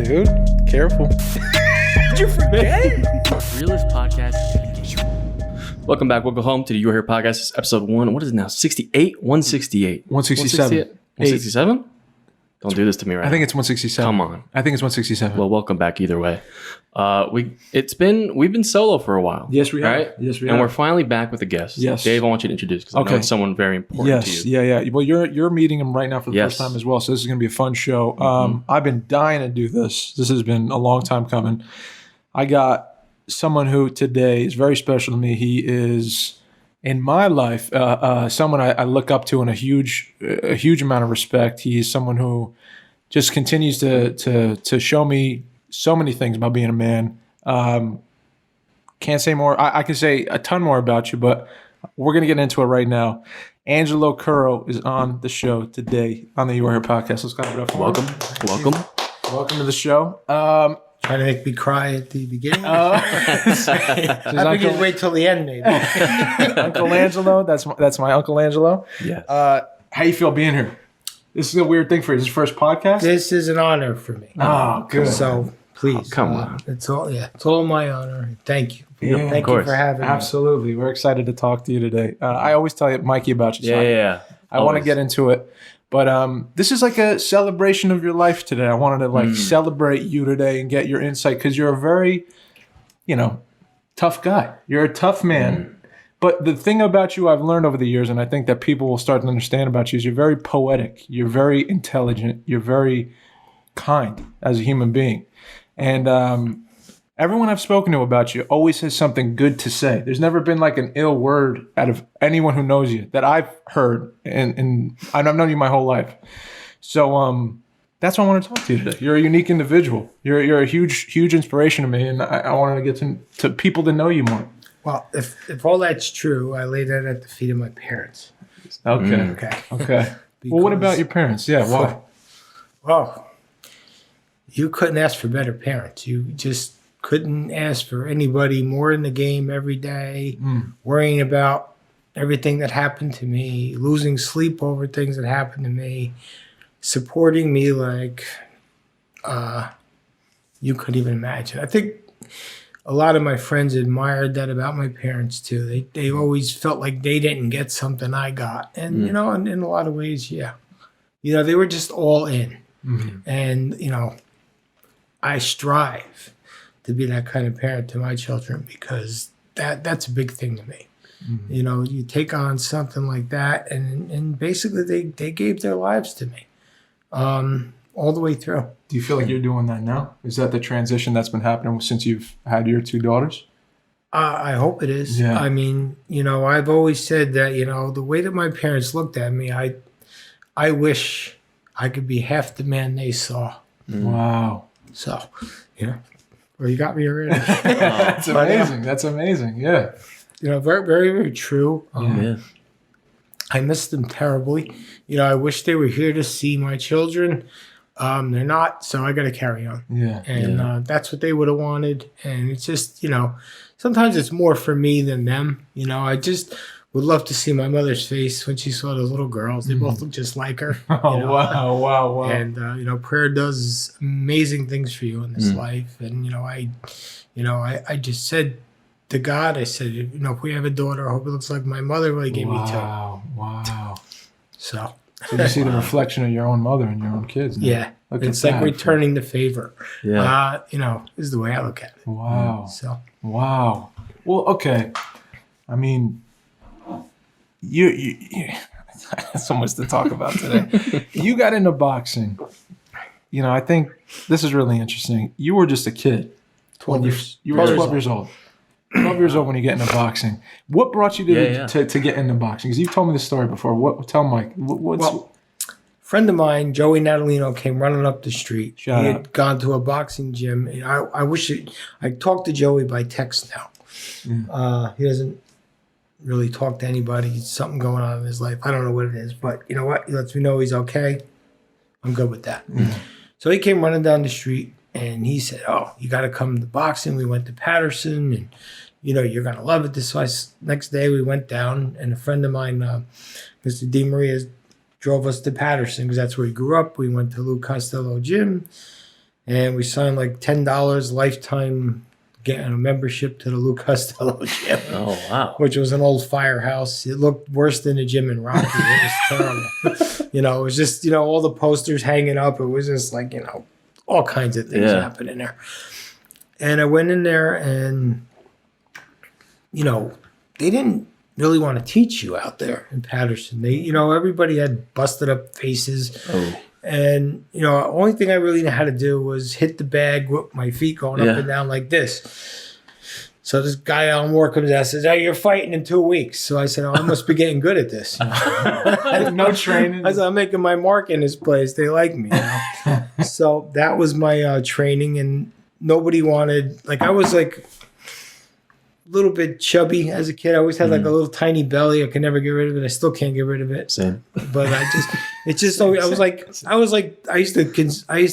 dude. Careful. Did you forget? Realist podcast. Welcome back. Welcome home to the You Are Here podcast. It's episode 1. What is it now? 68? 168. 167. 167? Don't do this to me right now. I think it's 167. Come on. I think it's 167. Well, welcome back either way. We've been solo for a while. Yes, we have. Right? Yes, we and have. we're finally back with a guest. Yes. Dave, I want you to introduce because I know it's someone very important to you. Yeah. Well, you're meeting him right now for the first time as well, so this is going to be a fun show. I've been dying to do this. This has been a long time coming. I got someone who today is very special to me. He is, in my life, someone I look up to in a huge amount of respect. He is someone who just continues to show me so many things about being a man. Can't say more. I can say a ton more about you, but we're going to get into it right now. Angelo Curro is on the show today on the You Are Here podcast. Let's clap it up for him. Welcome to the show. Trying to make me cry at the beginning. I figured wait till the end, maybe. Uncle Angelo. That's my Uncle Angelo. Yes. How you feel being here? This is a weird thing for you. This is your first podcast? This is an honor for me. Oh, good. So please, come on. It's all my honor. Thank you. Yeah, Thank you for having me. Absolutely. We're excited to talk to you today. I always tell Mikey about you. So Yeah. I want to get into it. But this is like a celebration of your life today. I wanted to celebrate you today and get your insight because you're a very, tough guy. You're a tough man. But the thing about you I've learned over the years, and I think that people will start to understand about you, is you're very poetic. You're very intelligent. You're very kind as a human being. And everyone I've spoken to about you always has something good to say. There's never been like an ill word out of anyone who knows you that I've heard, and I've known you my whole life. So that's why I want to talk to you today. You're a unique individual. You're a huge inspiration to me, and I wanted to get to people to know you more. Well, if all that's true, I lay that at the feet of my parents. Okay. Well, what about your parents? Yeah, why? Well, you couldn't ask for better parents. You just couldn't ask for anybody more in the game every day, worrying about everything that happened to me, losing sleep over things that happened to me, supporting me like you couldn't even imagine. I think a lot of my friends admired that about my parents too. They always felt like they didn't get something I got. And, in a lot of ways, yeah. They were just all in. And, I strive to be that kind of parent to my children because that's a big thing to me. You take on something like that and basically they gave their lives to me all the way through. Do you feel like you're doing that now? Is that the transition that's been happening since you've had your two daughters? I hope it is. Yeah. I mean, I've always said that, the way that my parents looked at me, I wish I could be half the man they saw. Wow. So, well, you got me already. That's amazing. That's amazing. Yeah. Very, very, very true. Yeah. I miss them terribly. I wish they were here to see my children. They're not, so I got to carry on. Yeah. And that's what they would have wanted. And it's just, sometimes it's more for me than them. I just would love to see my mother's face when she saw those little girls. They both look just like her. Wow. And, prayer does amazing things for you in this life. And, I just said to God, I said, if we have a daughter, I hope it looks like my mother really gave me two. Wow. So you see the reflection of your own mother and your own kids. Now. Yeah. It's like returning the favor. Yeah. Is the way I look at it. Wow. Wow. Well, okay. I mean, you so much to talk about today. You got into boxing. I think this is really interesting. You were just a kid. 12 years. You were 12 years old. 12 years old when you get into boxing. What brought you to get into boxing? Because you've told me this story before. Tell Mike. Well, a friend of mine, Joey Natalino, came running up the street. He had gone to a boxing gym. I talked to Joey by text now. He doesn't really talk to anybody. Something going on in his life. I don't know what it is, but you know what? He lets me know he's okay. I'm good with that. So he came running down the street. And he said, "Oh, you got to come to boxing." We went to Patterson, and you're gonna love it. So next day we went down, and a friend of mine, Mr. DeMaria, drove us to Patterson because that's where he grew up. We went to Lou Costello Gym, And we signed like $10 lifetime getting a membership to the Lou Costello gym. Oh, wow. Which was an old firehouse. It looked worse than the gym in Rocky. It was terrible. It was just, all the posters hanging up. It was just like, all kinds of things happening there. And I went in there and, they didn't really want to teach you out there in Patterson. They, everybody had busted up faces. Oh. And, the only thing I really knew how to do was hit the bag with my feet going up and down like this. So this guy Alan Moore comes out and says, you're fighting in 2 weeks. So I said, I must be getting good at this. No training. I said, I'm making my mark in this place. They like me. So that was my training. And nobody wanted, I was like a little bit chubby as a kid. I always had like a little tiny belly. I could never get rid of it. I still can't get rid of it. Same. But I used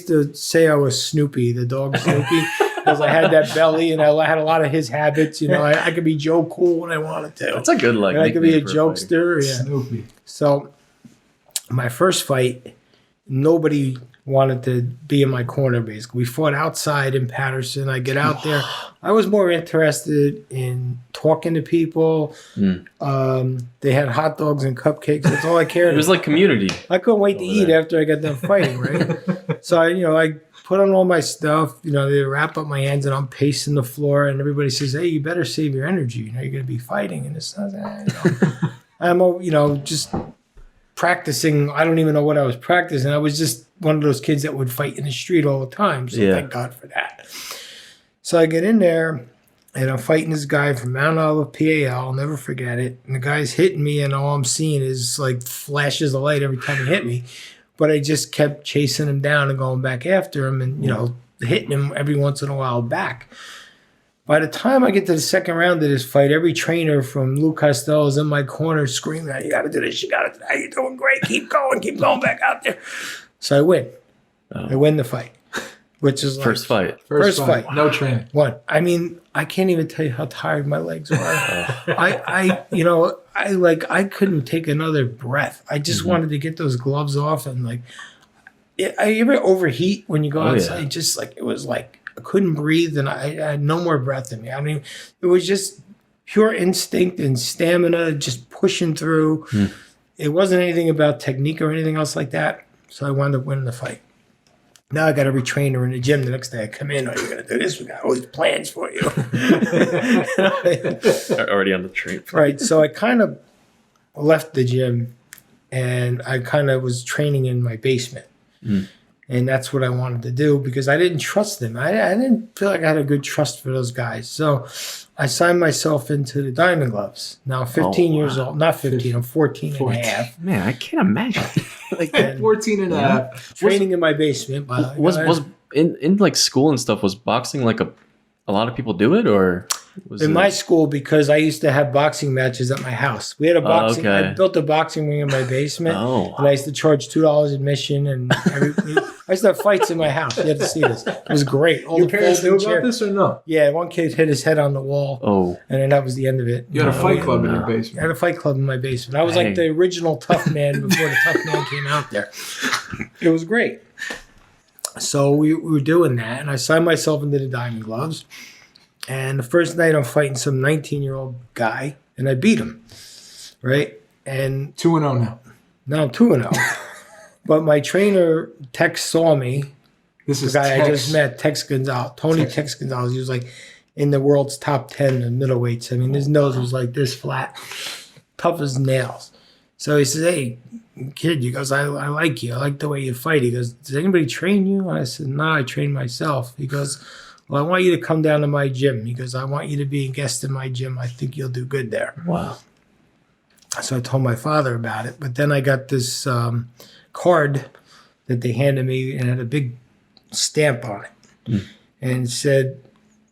to say I was Snoopy, the dog Snoopy, because I had that belly and I had a lot of his habits. I could be Joe Cool when I wanted to. That's a good and I could be a jokester. Yeah. Snoopy. So my first fight, nobody wanted to be in my corner, basically. We fought outside in Patterson. I get out there. I was more interested in talking to people. They had hot dogs and cupcakes. That's all I cared about. It was like community. I couldn't wait to eat after I got done fighting, right? So, I put on all my stuff. They wrap up my hands and I'm pacing the floor. And everybody says, hey, you better save your energy. You're going to be fighting. And it's not that, I'm, just practicing. I don't even know what I was practicing. I was just one of those kids that would fight in the street all the time. So thank God for that. So I get in there and I'm fighting this guy from Mount Olive, PA. I'll never forget it. And the guy's hitting me and all I'm seeing is like flashes of light every time he hit me. But I just kept chasing him down and going back after him and, hitting him every once in a while back. By the time I get to the second round of this fight, every trainer from Lou Costello is in my corner screaming, you got to do this, you got to do that, you're doing great, keep going back out there. So I win. I win the fight, which is first fight. First fight. No training. One. I mean, I can't even tell you how tired my legs were. I couldn't take another breath. I just wanted to get those gloves off and you ever overheat when you go outside? Yeah. Just it was like I couldn't breathe and I had no more breath in me. I mean, it was just pure instinct and stamina, just pushing through. It wasn't anything about technique or anything else like that. So I wound up winning the fight. Now I got every trainer in the gym. The next day I come in, you're going to do this. We got all these plans for you. Already on the train. Right. So I kind of left the gym and I kind of was training in my basement. And that's what I wanted to do because I didn't trust them. I didn't feel like I had a good trust for those guys. So I signed myself into the Diamond Gloves. Now 15 years old. Not 15, I'm 14 and a half. Man, I can't imagine. 14 and a half. Training in my basement. Was in school and stuff, was boxing a lot of people do it or? In my school, because I used to have boxing matches at my house. We had a boxing. I built a boxing ring in my basement, and I used to charge $2 admission, and I used to have fights in my house. You had to see this. It was great. All Your parents knew about this or no? Yeah, one kid hit his head on the wall, and then that was the end of it. You had a fight club in your basement. I had a fight club in my basement. I was like the original tough man before the tough man came out there. It was great. So we were doing that, and I signed myself into the Diamond Gloves. And the first night I'm fighting some 19-year-old guy, and I beat him, right? And 2-0 now. Now I'm 2-0. But my trainer, Tex, saw me. This is the guy Tex. I just met, Tex Gonzalez. Tex Gonzalez. He was in the world's top 10 in middleweights. I mean, his nose was like this flat, tough as nails. So he says, hey, kid, he goes, I like you. I like the way you fight. He goes, does anybody train you? And I said, no, I train myself. He goes, well, I want you to come down to my gym. He goes, I want you to be a guest in my gym. I think you'll do good there. Wow. So I told my father about it. But then I got this card that they handed me and had a big stamp on it. And it said,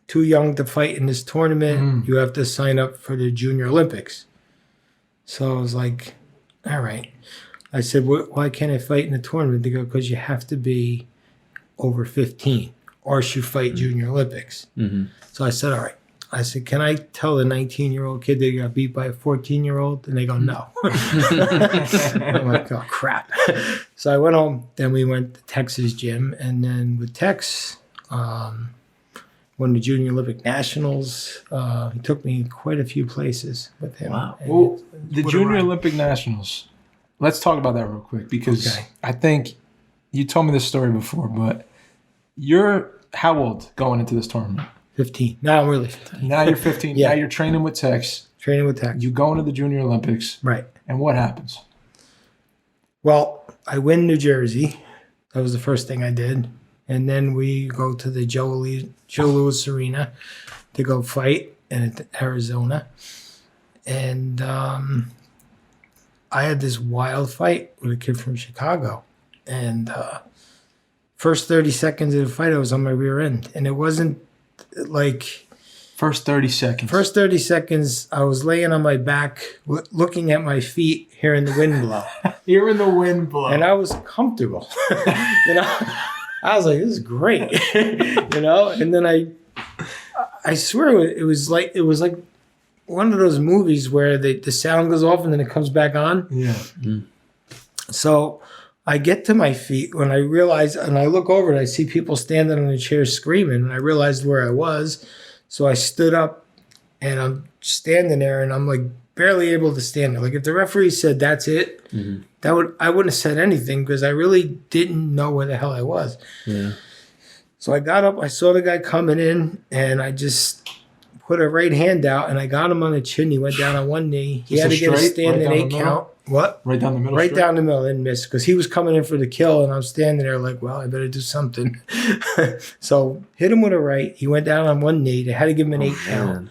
too young to fight in this tournament. You have to sign up for the Junior Olympics. So I was like, all right. I said, why can't I fight in the tournament? They go, because you have to be over 15. Or should fight Junior Olympics. So I said, all right. I said, can I tell the 19-year-old kid that he got beat by a 14-year-old? And they go, no. I'm like, oh, crap. So I went home. Then we went to Tex's gym. And then with Tex, won the Junior Olympic Nationals. He took me quite a few places with him. Wow. Well, the Junior Olympic Nationals, let's talk about that real quick because I think you told me this story before, but you're how old going into this tournament? 15. Now I'm really 15. Now you're 15. Yeah. Now you're training with Tex. Training with Tex. You go into the Junior Olympics. Right. And what happens? Well, I win New Jersey. That was the first thing I did. And then we go to the Joe Louis Arena to go fight in Arizona. And I had this wild fight with a kid from Chicago. And first 30 seconds of the fight, I was on my rear end. And it wasn't like... First 30 seconds. First 30 seconds, I was laying on my back, looking at my feet, hearing the wind blow. Hearing the wind blow. And I was comfortable. I was like, this is great. And then I swear it was like one of those movies where the sound goes off and then it comes back on. Yeah. Mm. So I get to my feet when I realize, and I look over and I see people standing on the chairs screaming, and I realized where I was. So I stood up and I'm standing there and I'm like barely able to stand there. Like if the referee said, that's it, I wouldn't have said anything because I really didn't know where the hell I was. Yeah. So I got up, I saw the guy coming in, and I just put a right hand out and I got him on the chin. He went down on one knee. He had to get a standing 8 count. What? Right down the middle. Right down the middle. Didn't miss because he was coming in for the kill, and I'm standing there like, well, I better do something. So hit him with a right. He went down on one knee. They had to give him an 8 count.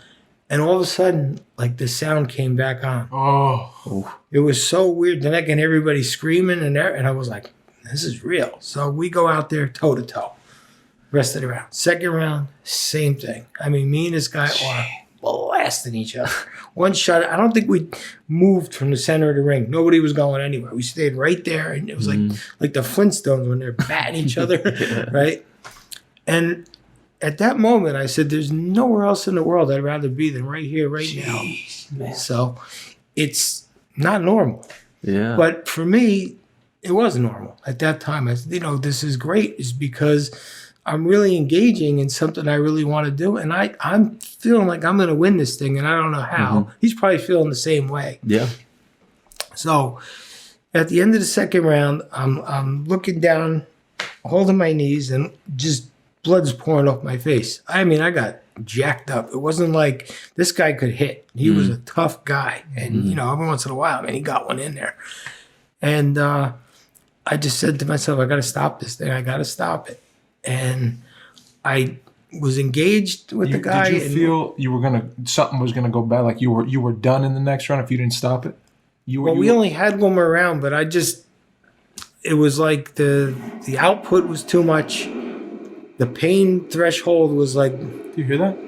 And all of a sudden, like the sound came back on. Oh. It was so weird. Then I can hear everybody screaming and I was like, this is real. So we go out there toe to toe. Rest of the round. Second round, same thing. I mean, me and this guy are blasting each other. One shot, I don't think we moved from the center of the ring. Nobody was going anywhere. We stayed right there, and it was like the Flintstones when they're batting each other, right? And at that moment, I said, there's nowhere else in the world I'd rather be than right here, right now. Man. So it's not normal. Yeah. But for me, it was normal. At that time, I said, this is great, is because I'm really engaging in something I really want to do. And I'm feeling like I'm going to win this thing, and I don't know how. He's probably feeling the same way. Yeah. So at the end of the second round, I'm looking down, holding my knees, and just blood's pouring off my face. I mean, I got jacked up. It wasn't like this guy could hit. He was a tough guy. And, every once in a while, man, he got one in there. And I just said to myself, I got to stop this thing. I got to stop it. And I was engaged with the guy. Did you feel something was gonna go bad? Like you were done in the next round if you didn't stop it? We only had one more round, but it was like the output was too much. The pain threshold was like. Do you hear that?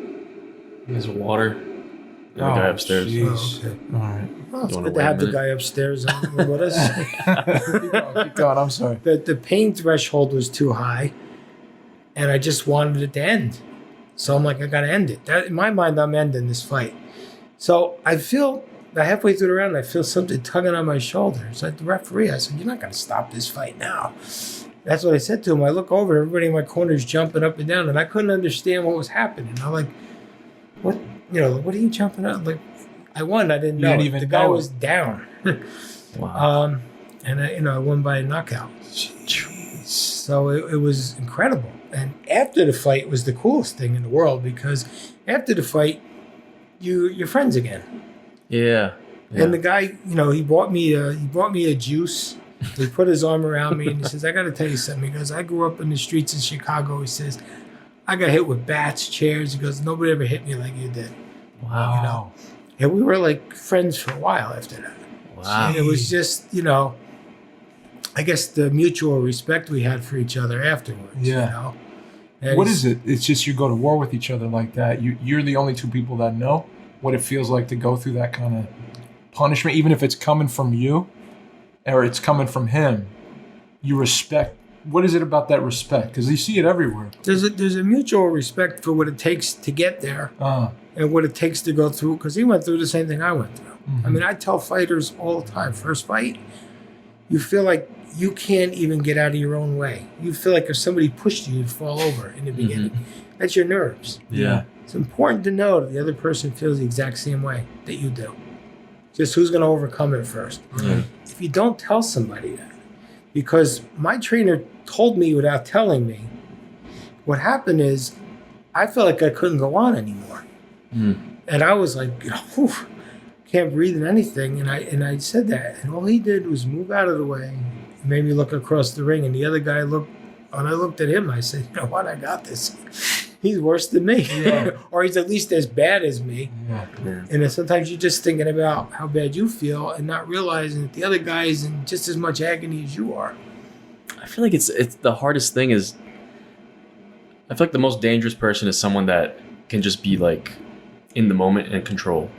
There's water. The guy upstairs. Okay. All right. Well, it's good to have the guy upstairs with us. Keep going. I'm sorry. The pain threshold was too high. And I just wanted it to end. So I'm like, I got to end it. In my mind, I'm ending this fight. So I feel halfway through the round, I feel something tugging on my shoulder. It's like the referee. I said, you're not going to stop this fight now. That's what I said to him. I look over, everybody in my corner is jumping up and down, and I couldn't understand what was happening. I'm like, what? What are you jumping up? Like, I won. I didn't know. Didn't even the guy know was down. Wow. And I won by a knockout. So it was incredible. And after the fight was the coolest thing in the world, because after the fight, you're friends again. Yeah. And the guy, he bought me a juice. He put his arm around me and he says, I got to tell you something. He goes, I grew up in the streets of Chicago. He says, I got hit with bats, chairs. He goes, nobody ever hit me like you did. Wow. And we were like friends for a while after that. Wow. And it was just, I guess the mutual respect we had for each other afterwards. Yeah. What is it? It's just you go to war with each other like that. You're the only two people that know what it feels like to go through that kind of punishment, even if it's coming from you or it's coming from him. You respect. What is it about that respect? Because you see it everywhere. There's a mutual respect for what it takes to get there. and what it takes to go through, because he went through the same thing I went through. I mean, I tell fighters all the time, first fight, you feel like you can't even get out of your own way. You feel like if somebody pushed you, you'd fall over in the beginning. That's your nerves. Yeah. It's important to know that the other person feels the exact same way that you do. Just who's going to overcome it first. If you don't tell somebody that, because my trainer told me without telling me, what happened is I felt like I couldn't go on anymore. And I was like, whew, can't breathe in anything. And I said that. And all he did was move out of the way, made me look across the ring. And the other guy looked, and I looked at him. I said, you know what? I got this. He's worse than me. Or he's at least as bad as me. And then sometimes you're just thinking about how bad you feel and not realizing that the other guy is in just as much agony as you are. I feel like it's the hardest thing is, I feel like the most dangerous person is someone that can just be like in the moment and control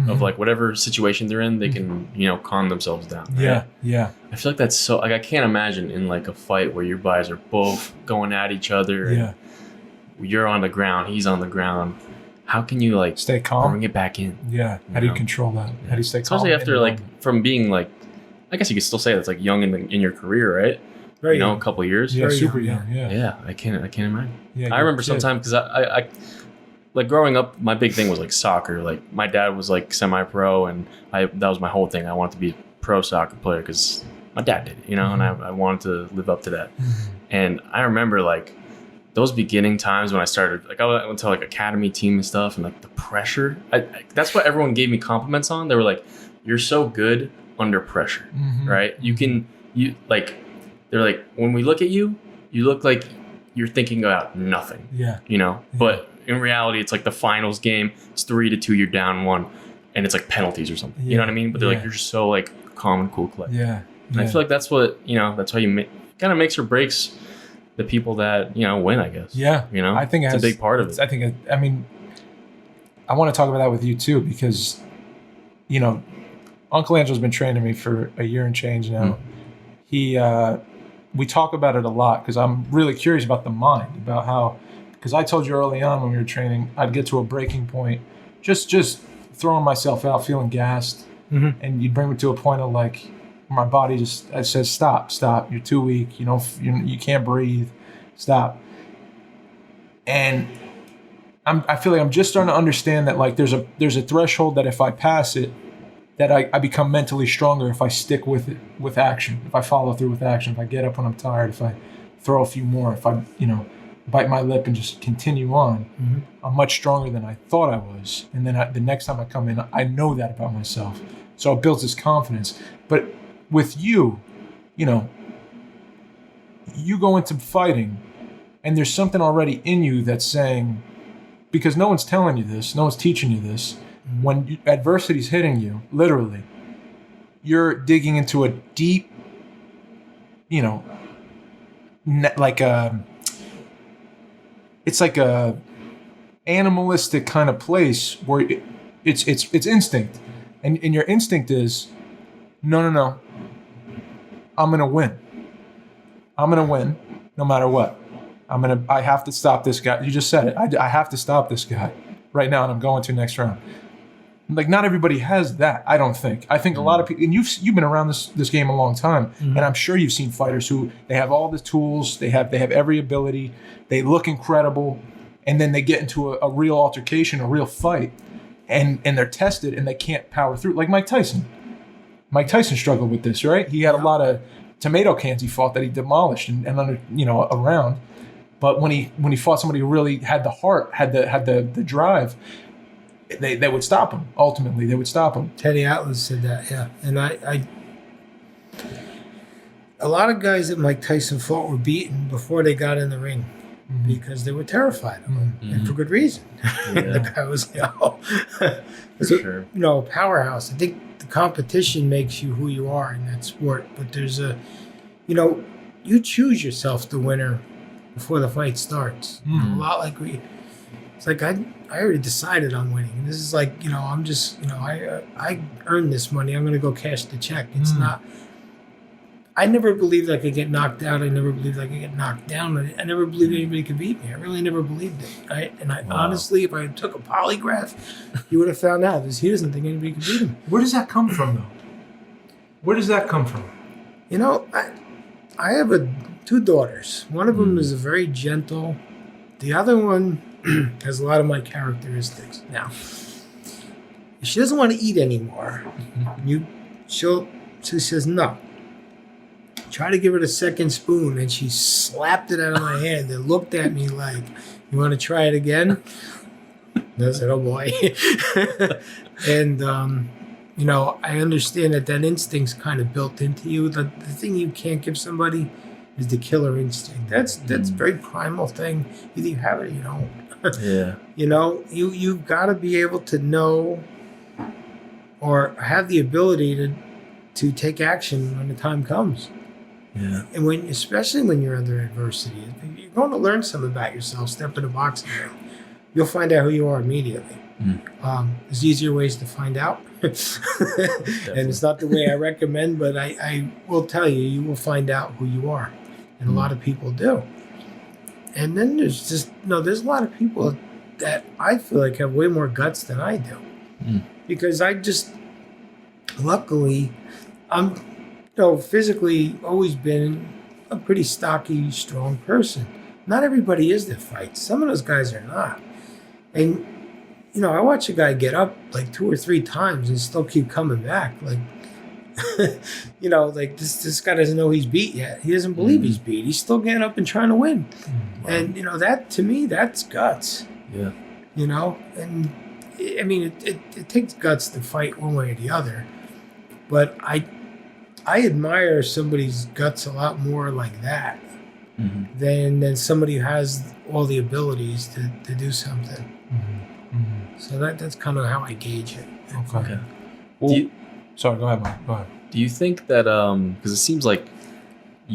of like whatever situation they're in, they can, calm themselves down. Right? Yeah. I feel like that's so, like, I can't imagine in like a fight where your guys are both going at each other. And you're on the ground, he's on the ground. How can you like stay calm? Bring it back in. Yeah. How do you control that? How do you stay calm? Especially after like from being like, I guess you could still say that's like young in your career, right? Very young. A couple of years. Yeah, super young. Yeah. I can't imagine. Yeah, I remember sometimes because I like growing up, my big thing was like soccer. Like my dad was like semi-pro, and that was my whole thing. I wanted to be a pro soccer player because my dad did it, and I wanted to live up to that. And I remember like those beginning times when I started, like I went to like academy team and stuff, and like the pressure. That's what everyone gave me compliments on. They were like, "You're so good under pressure, right? They're like, when we look at you, you look like you're thinking about nothing. But in reality, it's like the finals game. It's 3-2. You're down 1, and it's like penalties or something. You know what I mean? But they're like, you're just so like calm and cool, collected. And I feel like that's what that's how you kind of makes or breaks the people that win. I guess. I think it's a big part of it. I mean, I want to talk about that with you too, because Uncle Angelo's been training me for a year and change now. We talk about it a lot because I'm really curious about the mind, about how, because I told you early on when we were training, I'd get to a breaking point, just throwing myself out, feeling gassed, and you'd bring me to a point of like, my body just says, stop, you're too weak, you can't breathe, stop. And I feel like I'm just starting to understand that like there's a threshold that if I pass it, that I become mentally stronger if I stick with it, with action, if I follow through with action, if I get up when I'm tired, if I throw a few more, if I, bite my lip and just continue on, I'm much stronger than I thought I was. And then the next time I come in, I know that about myself. So it builds this confidence. But with you, you go into fighting and there's something already in you that's saying, because no one's telling you this, no one's teaching you this, when adversity's hitting you, literally, you're digging into a deep, it's like a animalistic kind of place where it's instinct, and your instinct is, no, I'm gonna win no matter what. I have to stop this guy. You just said it. I have to stop this guy right now, and I'm going to next round. Like, not everybody has that, I don't think. I think a lot of people, and you've been around this game a long time, and I'm sure you've seen fighters who, they have all the tools, they have every ability, they look incredible, and then they get into a real altercation, a real fight, and they're tested and they can't power through. Like Mike Tyson. Mike Tyson struggled with this, right? He had a lot of tomato cans he fought that he demolished and under, around. But when he fought somebody who really had the heart, had the drive, they would stop him. Ultimately, they would stop him. Teddy Atlas said that, yeah. And I a lot of guys that Mike Tyson fought were beaten before they got in the ring because they were terrified of him, and for good reason. The guy was, a powerhouse. I think the competition makes you who you are in that sport. But there's you choose yourself the winner before the fight starts. A lot like it's like I already decided on winning. And this is like, I'm just, I earned this money. I'm going to go cash the check. It's not, I never believed I could get knocked out. I never believed I could get knocked down. I never believed anybody could beat me. I really never believed it. Honestly, if I took a polygraph, you would have found out because he doesn't think anybody could beat him. Where does that come from, though? Where does that come from? You know, I have two daughters. One of them is very gentle. The other one has a lot of my characteristics. Now, if she doesn't want to eat anymore, she says no. Try to give her the second spoon, and she slapped it out of my hand and looked at me like, "You want to try it again?" And I said, "Oh boy." And you know, I understand that instinct's kind of built into you. The thing you can't give somebody is the killer instinct. That's very primal thing. Either you have it or you don't. Yeah. You know, you've got to be able to know or have the ability to take action when the time comes. Yeah. And especially when you're under adversity, you're going to learn something about yourself. Step in the boxing ring, you'll find out who you are immediately. There's easier ways to find out, and it's not the way I recommend, but I will tell you, you will find out who you are, and a lot of people do. And then there's there's a lot of people that I feel like have way more guts than I do, because I just luckily I'm physically always been a pretty stocky, strong person. Not everybody is that fights. Some of those guys are not. And, you know, I watch a guy get up like 2 or 3 times and still keep coming back. Like, you know, like this guy doesn't know he's beat yet. He doesn't believe he's beat. He's still getting up and trying to win. Wow. And, you know, that to me, that's guts. Yeah. You know, and I mean, it takes guts to fight one way or the other. But I admire somebody's guts a lot more like that than somebody who has all the abilities to do something. So that's kind of how I gauge it. Okay. Well, sorry, go ahead, Mike. Go ahead. Do you think that, because it seems like I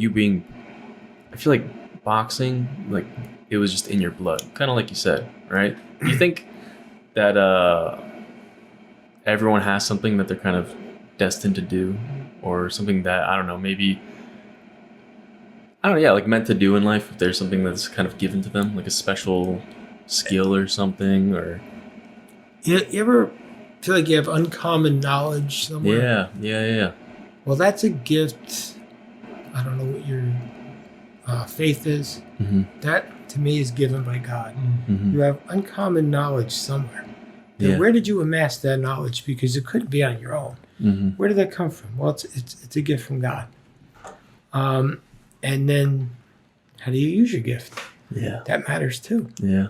feel like boxing, like it was just in your blood, kind of like you said, right? Do you think that everyone has something that they're kind of destined to do, or something that, I don't know, maybe, like meant to do in life, if there's something that's kind of given to them, like a special skill or something, or... You ever feel like you have uncommon knowledge somewhere? Yeah. Well, that's a gift. I don't know what your faith is. That, to me, is given by God. You have uncommon knowledge somewhere. And where did you amass that knowledge? Because it couldn't be on your own. Where did that come from? Well, it's a gift from God. And then, how do you use your gift? Yeah. That matters too. Yeah.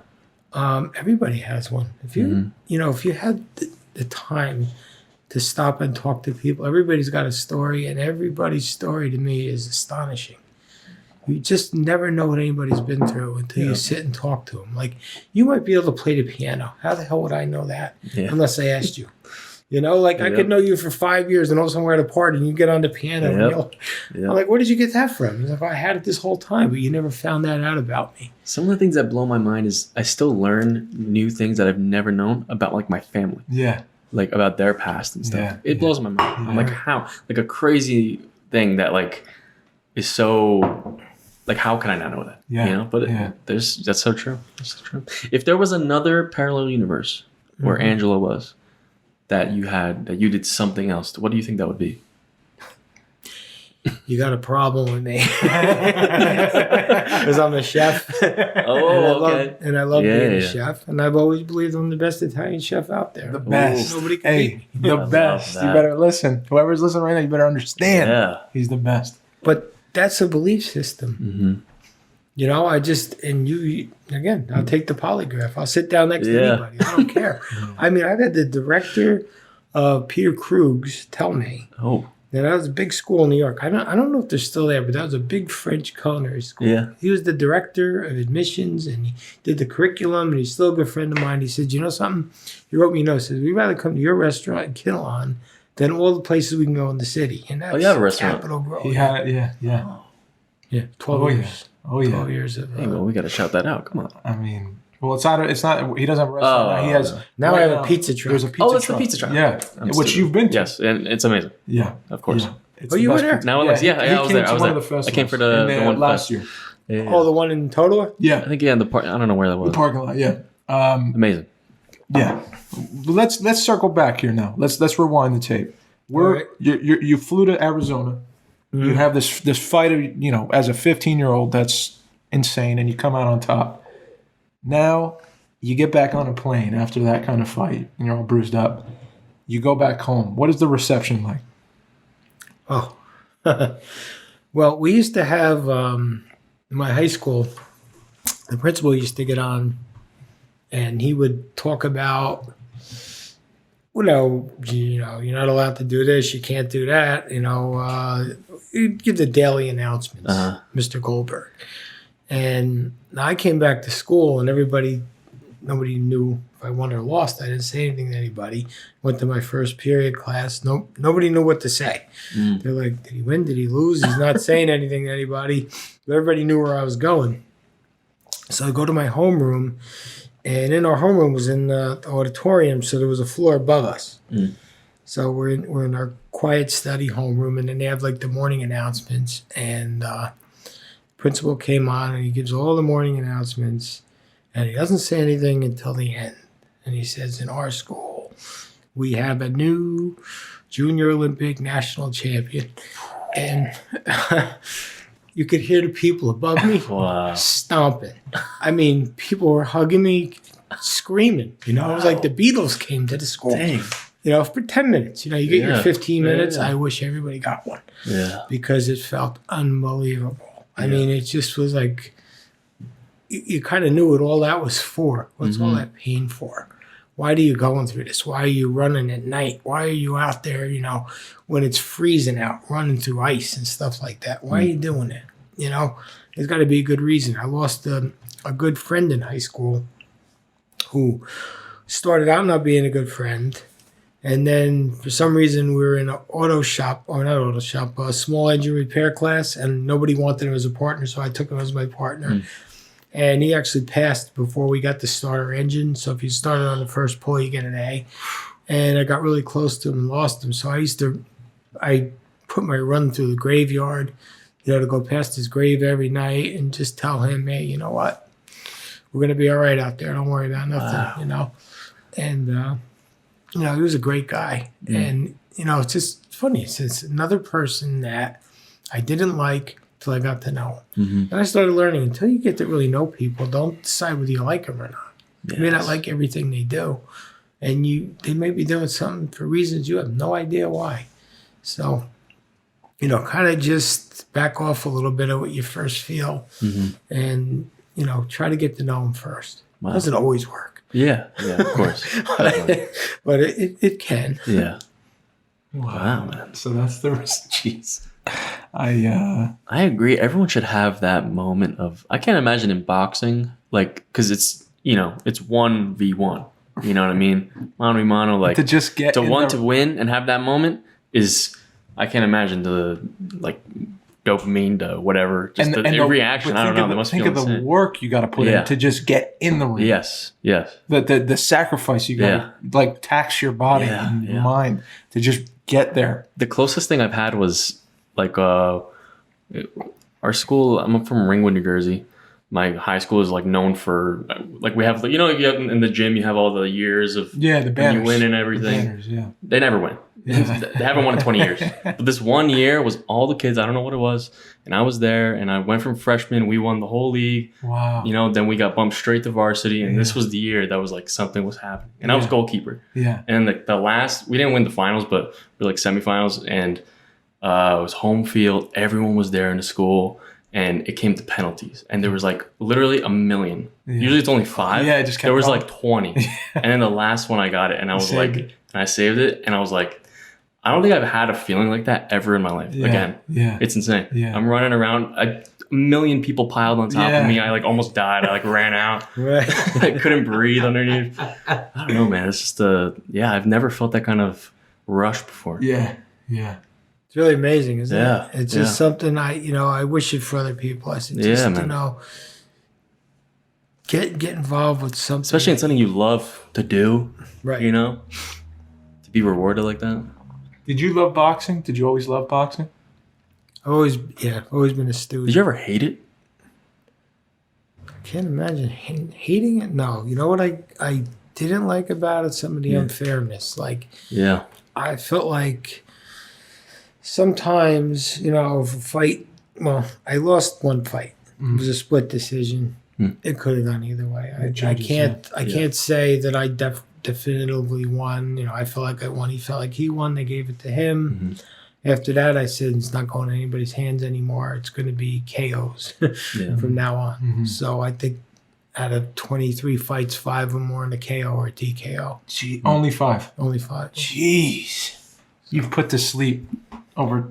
Everybody has one. If you, if you had the time to stop and talk to people, everybody's got a story, and everybody's story to me is astonishing. You just never know what anybody's been through until you sit and talk to them. Like, you might be able to play the piano. How the hell would I know that unless I asked you? You know, like I could know you for 5 years and all of a sudden we're at a party and you get on the piano. And I'm like, where did you get that from? He's like, I had it this whole time, but you never found that out about me. Some of the things that blow my mind is I still learn new things that I've never known about, like, my family. Yeah. Like, about their past and stuff. It blows my mind. I'm like, how? Like, a crazy thing that, like, is so... Like, how can I not know that? Yeah. You know? But that's so true. That's so true. If there was another parallel universe where Angelo was, that you did something else, what do you think that would be? You got a problem with me. Because I'm a chef. Okay. And I love being a chef. And I've always believed I'm the best Italian chef out there. The best. Nobody can beat me. The best. You better listen. Whoever's listening right now, you better understand. Yeah. He's the best. But that's a belief system. You know, again, I'll take the polygraph. I'll sit down next to anybody. I don't care. I mean, I've had the director of Peter Krug's tell me. Oh. That was a big school in New York. I don't know if they're still there, but that was a big French culinary school. Yeah. He was the director of admissions, and he did the curriculum, and he's still a good friend of mine. He said, you know something? He wrote me a note. He says, we'd rather come to your restaurant in Kinnelon than all the places we can go in the city. And that's you have a restaurant. Capital Grove. Yeah. 12 years. Oh, yeah. 12 years of... Hey, well, we got to shout that out. Come on. I mean... Well, it's not. He doesn't have a restaurant. Now. He has. Now I have a pizza truck. There's a pizza truck. The pizza truck. Yeah, which you've been to. Yes, and it's amazing. Yeah, of course. It's Oh, the you were best there? pizza. Now I was he I was came there. to I was one there. of the festivals. I came for the one last fest. year. Yeah. Oh, the one in Totowa? Yeah, I think in the park. I don't know where that was. the parking lot. Yeah, Amazing. yeah. Let's circle back here now. Let's rewind the tape. Right. You flew to Arizona. Mm-hmm. You have this fight of, as a 15-year-old, that's insane, and you come out on top. Now you get back on a plane after that kind of fight, and you're all bruised up. You go back home. What is the reception like? Oh. Well, we used to have, in my high school, the principal used to get on and he would talk about, you're not allowed to do this, you can't do that, he'd give the daily announcements, Mr. Goldberg. And I came back to school and nobody knew if I won or lost. I didn't say anything to anybody. Went to my first period class. Nobody knew what to say. They're like, did he win? Did he lose? He's not saying anything to anybody. But everybody knew where I was going. So I go to my homeroom, and in our homeroom was in the auditorium, so there was a floor above us. So we're in our quiet study homeroom, and then they have like the morning announcements. And principal came on, and he gives all the morning announcements. And he doesn't say anything until the end. And he says, in our school, we have a new junior Olympic national champion. And you could hear the people above me stomping. I mean, people were hugging me, screaming. It was like the Beatles came to the school. Dang. For 10 minutes. You get your 15 minutes. Yeah. I wish everybody got one. Yeah. Because it felt unbelievable. I mean, it just was like, you kind of knew what all that was for. What's all that pain for? Why are you going through this? Why are you running at night? Why are you out there, when it's freezing out, running through ice and stuff like that? Why are you doing it? There's got to be a good reason. I lost a good friend in high school who started out not being a good friend. And then for some reason we were in a small engine repair class, and nobody wanted him as a partner, so I took him as my partner. And he actually passed before we got the starter engine. So if you started on the first pull, you get an A. And I got really close to him and lost him. So I put my run through the graveyard, to go past his grave every night and just tell him, hey, you know what? We're going to be all right out there. Don't worry about nothing, And, he was a great guy. And, it's just funny. It's another person that I didn't like till I got to know him. And I started learning, until you get to really know people, don't decide whether you like them or not. Yes. You may not like everything they do. And they may be doing something for reasons you have no idea why. So, kind of just back off a little bit of what you first feel. And, try to get to know them first. Wow. It doesn't always work. Yeah, of course. But it can. Yeah. Wow, man. So that's the risk. Jeez. I agree. Everyone should have that moment of. I can't imagine in boxing, because it's it's 1v1. You know what I mean? Mano a mano, to just get to win and have that moment is. I can't imagine the dopamine to whatever, just the reaction. I don't know. They must think feel of the work you got to put in to just get in the ring. Yes. The sacrifice you got to tax your body and your mind to just get there. The closest thing I've had was our school. I'm from Ringwood, New Jersey. My high school is known for we have you have in the gym, you have all the years of the banners, you win and everything. The banners, They never win. They haven't won in 20 years. But this one year was all the kids. I don't know what it was, and I was there, and I went from freshman. We won the whole league. Wow. Then we got bumped straight to varsity, and this was the year that was something was happening. And I was goalkeeper. Yeah. And the last, we didn't win the finals, but we were semifinals, and it was home field. Everyone was there in the school. And it came to penalties, and there was literally a million. Yeah. Usually it's only 5. Yeah, it just kept there was going. 20, and then the last one I got it, and I was and I saved it, and I was I don't think I've had a feeling like that ever in my life. Again, it's insane. Yeah. I'm running around, a million people piled on top of me. I almost died. I ran out. Right. I couldn't breathe underneath. I don't know, man. It's just I've never felt that kind of rush before. Yeah. It's really amazing, isn't it? It's just something I wish it for other people. I said, just, get involved with something. Especially in something you love to do. Right. To be rewarded like that. Did you love boxing? Did you always love boxing? Always been a student. Did you ever hate it? Can't imagine hating it. No, you know what I didn't like about it? Some of the unfairness. Like, Yeah. I felt like sometimes, if a fight. Well, I lost one fight. It was a split decision. It could have gone either way. I can't say that I definitively won. I felt like I won. He felt like he won. They gave it to him. After that, I said it's not going in anybody's hands anymore. It's going to be KOs from now on. So I think out of 23 fights, 5 of them were in a KO or a TKO. Gee, only 5. Only 5. Jeez. You've put to sleep over.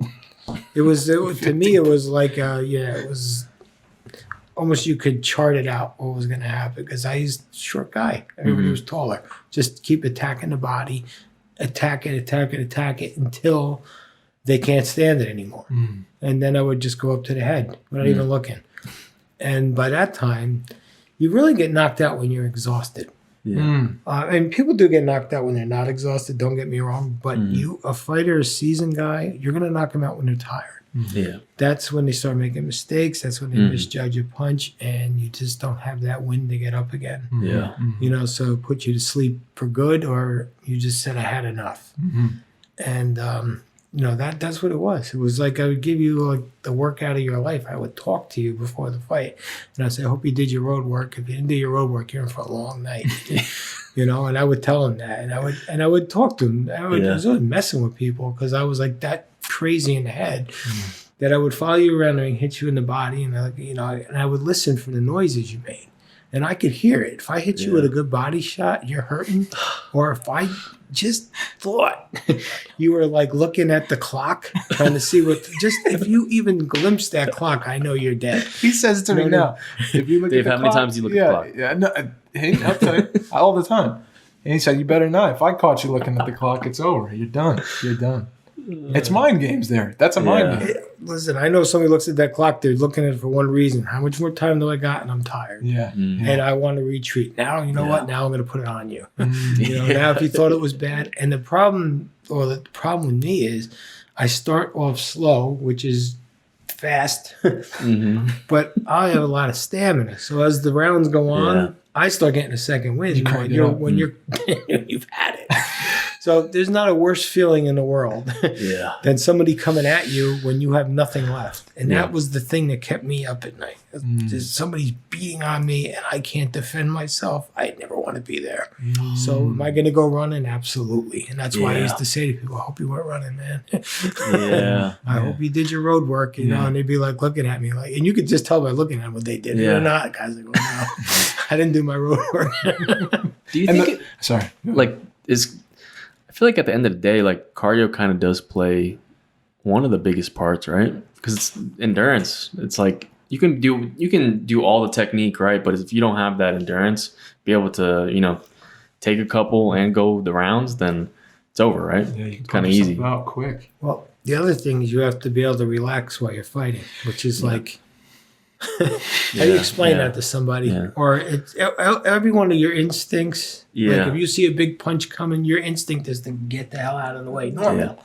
It was to me. It was like it was almost you could chart it out what was going to happen because I was a short guy. Everybody was taller. Just keep attacking the body, attack it until they can't stand it anymore. And then I would just go up to the head without even looking. And by that time, you really get knocked out when you're exhausted. Yeah. And people do get knocked out when they're not exhausted, don't get me wrong. But a fighter, a seasoned guy, you're going to knock them out when they're tired. Yeah. That's when they start making mistakes. That's when they misjudge a punch, and you just don't have that wind to get up again. Yeah. So put you to sleep for good, or you just said I had enough. And that's what it was. It was like I would give you like the workout of your life. I would talk to you before the fight, and I'd say, I hope you did your road work. If you didn't do your road work, you're in for a long night. And I would tell him that, and I would talk to him. I was always messing with people because I was like that crazy in the head that I would follow you around and hit you in the body, and I would listen for the noises you made, and I could hear it. If I hit you with a good body shot, you're hurting, or if I just thought you were like looking at the clock trying to see if you even glimpse that clock, I know you're dead. He says it to me now. If you look Dave, at the how many clock, times do you look at the clock? Yeah, no, hey, I'll tell you, all the time. And he said, you better not. If I caught you looking at the clock, it's over. You're done. You're done. It's mind games there. That's a mind game. Listen, I know somebody looks at that clock, they're looking at it for one reason. How much more time do I got? And I'm tired. Yeah. And I want to retreat. Now, what? Now I'm going to put it on you. Now if you thought it was bad. And the problem with me is I start off slow, which is fast, but I have a lot of stamina. So as the rounds go on, I start getting a second wind when you've had it. So there's not a worse feeling in the world than somebody coming at you when you have nothing left. And that was the thing that kept me up at night. Somebody's beating on me and I can't defend myself. I never want to be there. So am I going to go running? Absolutely. And that's why I used to say to people, I hope you weren't running, man. I hope you did your road work, and they'd be like looking at me like, and you could just tell by looking at them what they did. They're not. Guys are going, no, I didn't do my road work. Do you think I feel like at the end of the day, like cardio kind of does play one of the biggest parts, right? Because it's endurance. It's like you can do all the technique, right? But if you don't have that endurance, be able to, take a couple and go the rounds, then it's over, right? Yeah, you can kind of easy. Out quick. Well, the other thing is you have to be able to relax while you're fighting, which is like, how do you explain that to somebody? Yeah. Or it's every one of your instincts. Yeah. Like if you see a big punch coming, your instinct is to get the hell out of the way. Normal.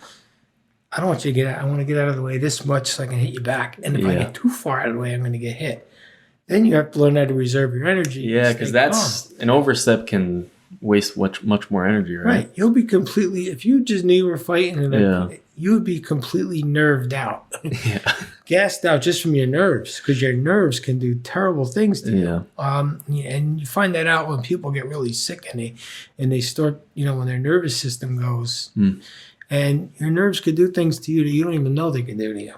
I don't want you to get out. I want to get out of the way this much so I can hit you back. And if I get too far out of the way, I'm going to get hit. Then you have to learn how to reserve your energy. Yeah, because that's an overstep can waste much more energy, right? Right. You'll be completely, if you just knew you were fighting, you would be completely nerved out. Gassed out just from your nerves, because your nerves can do terrible things to you. And you find that out when people get really sick and they start, when their nervous system goes, and your nerves could do things to you that you don't even know they can do to you.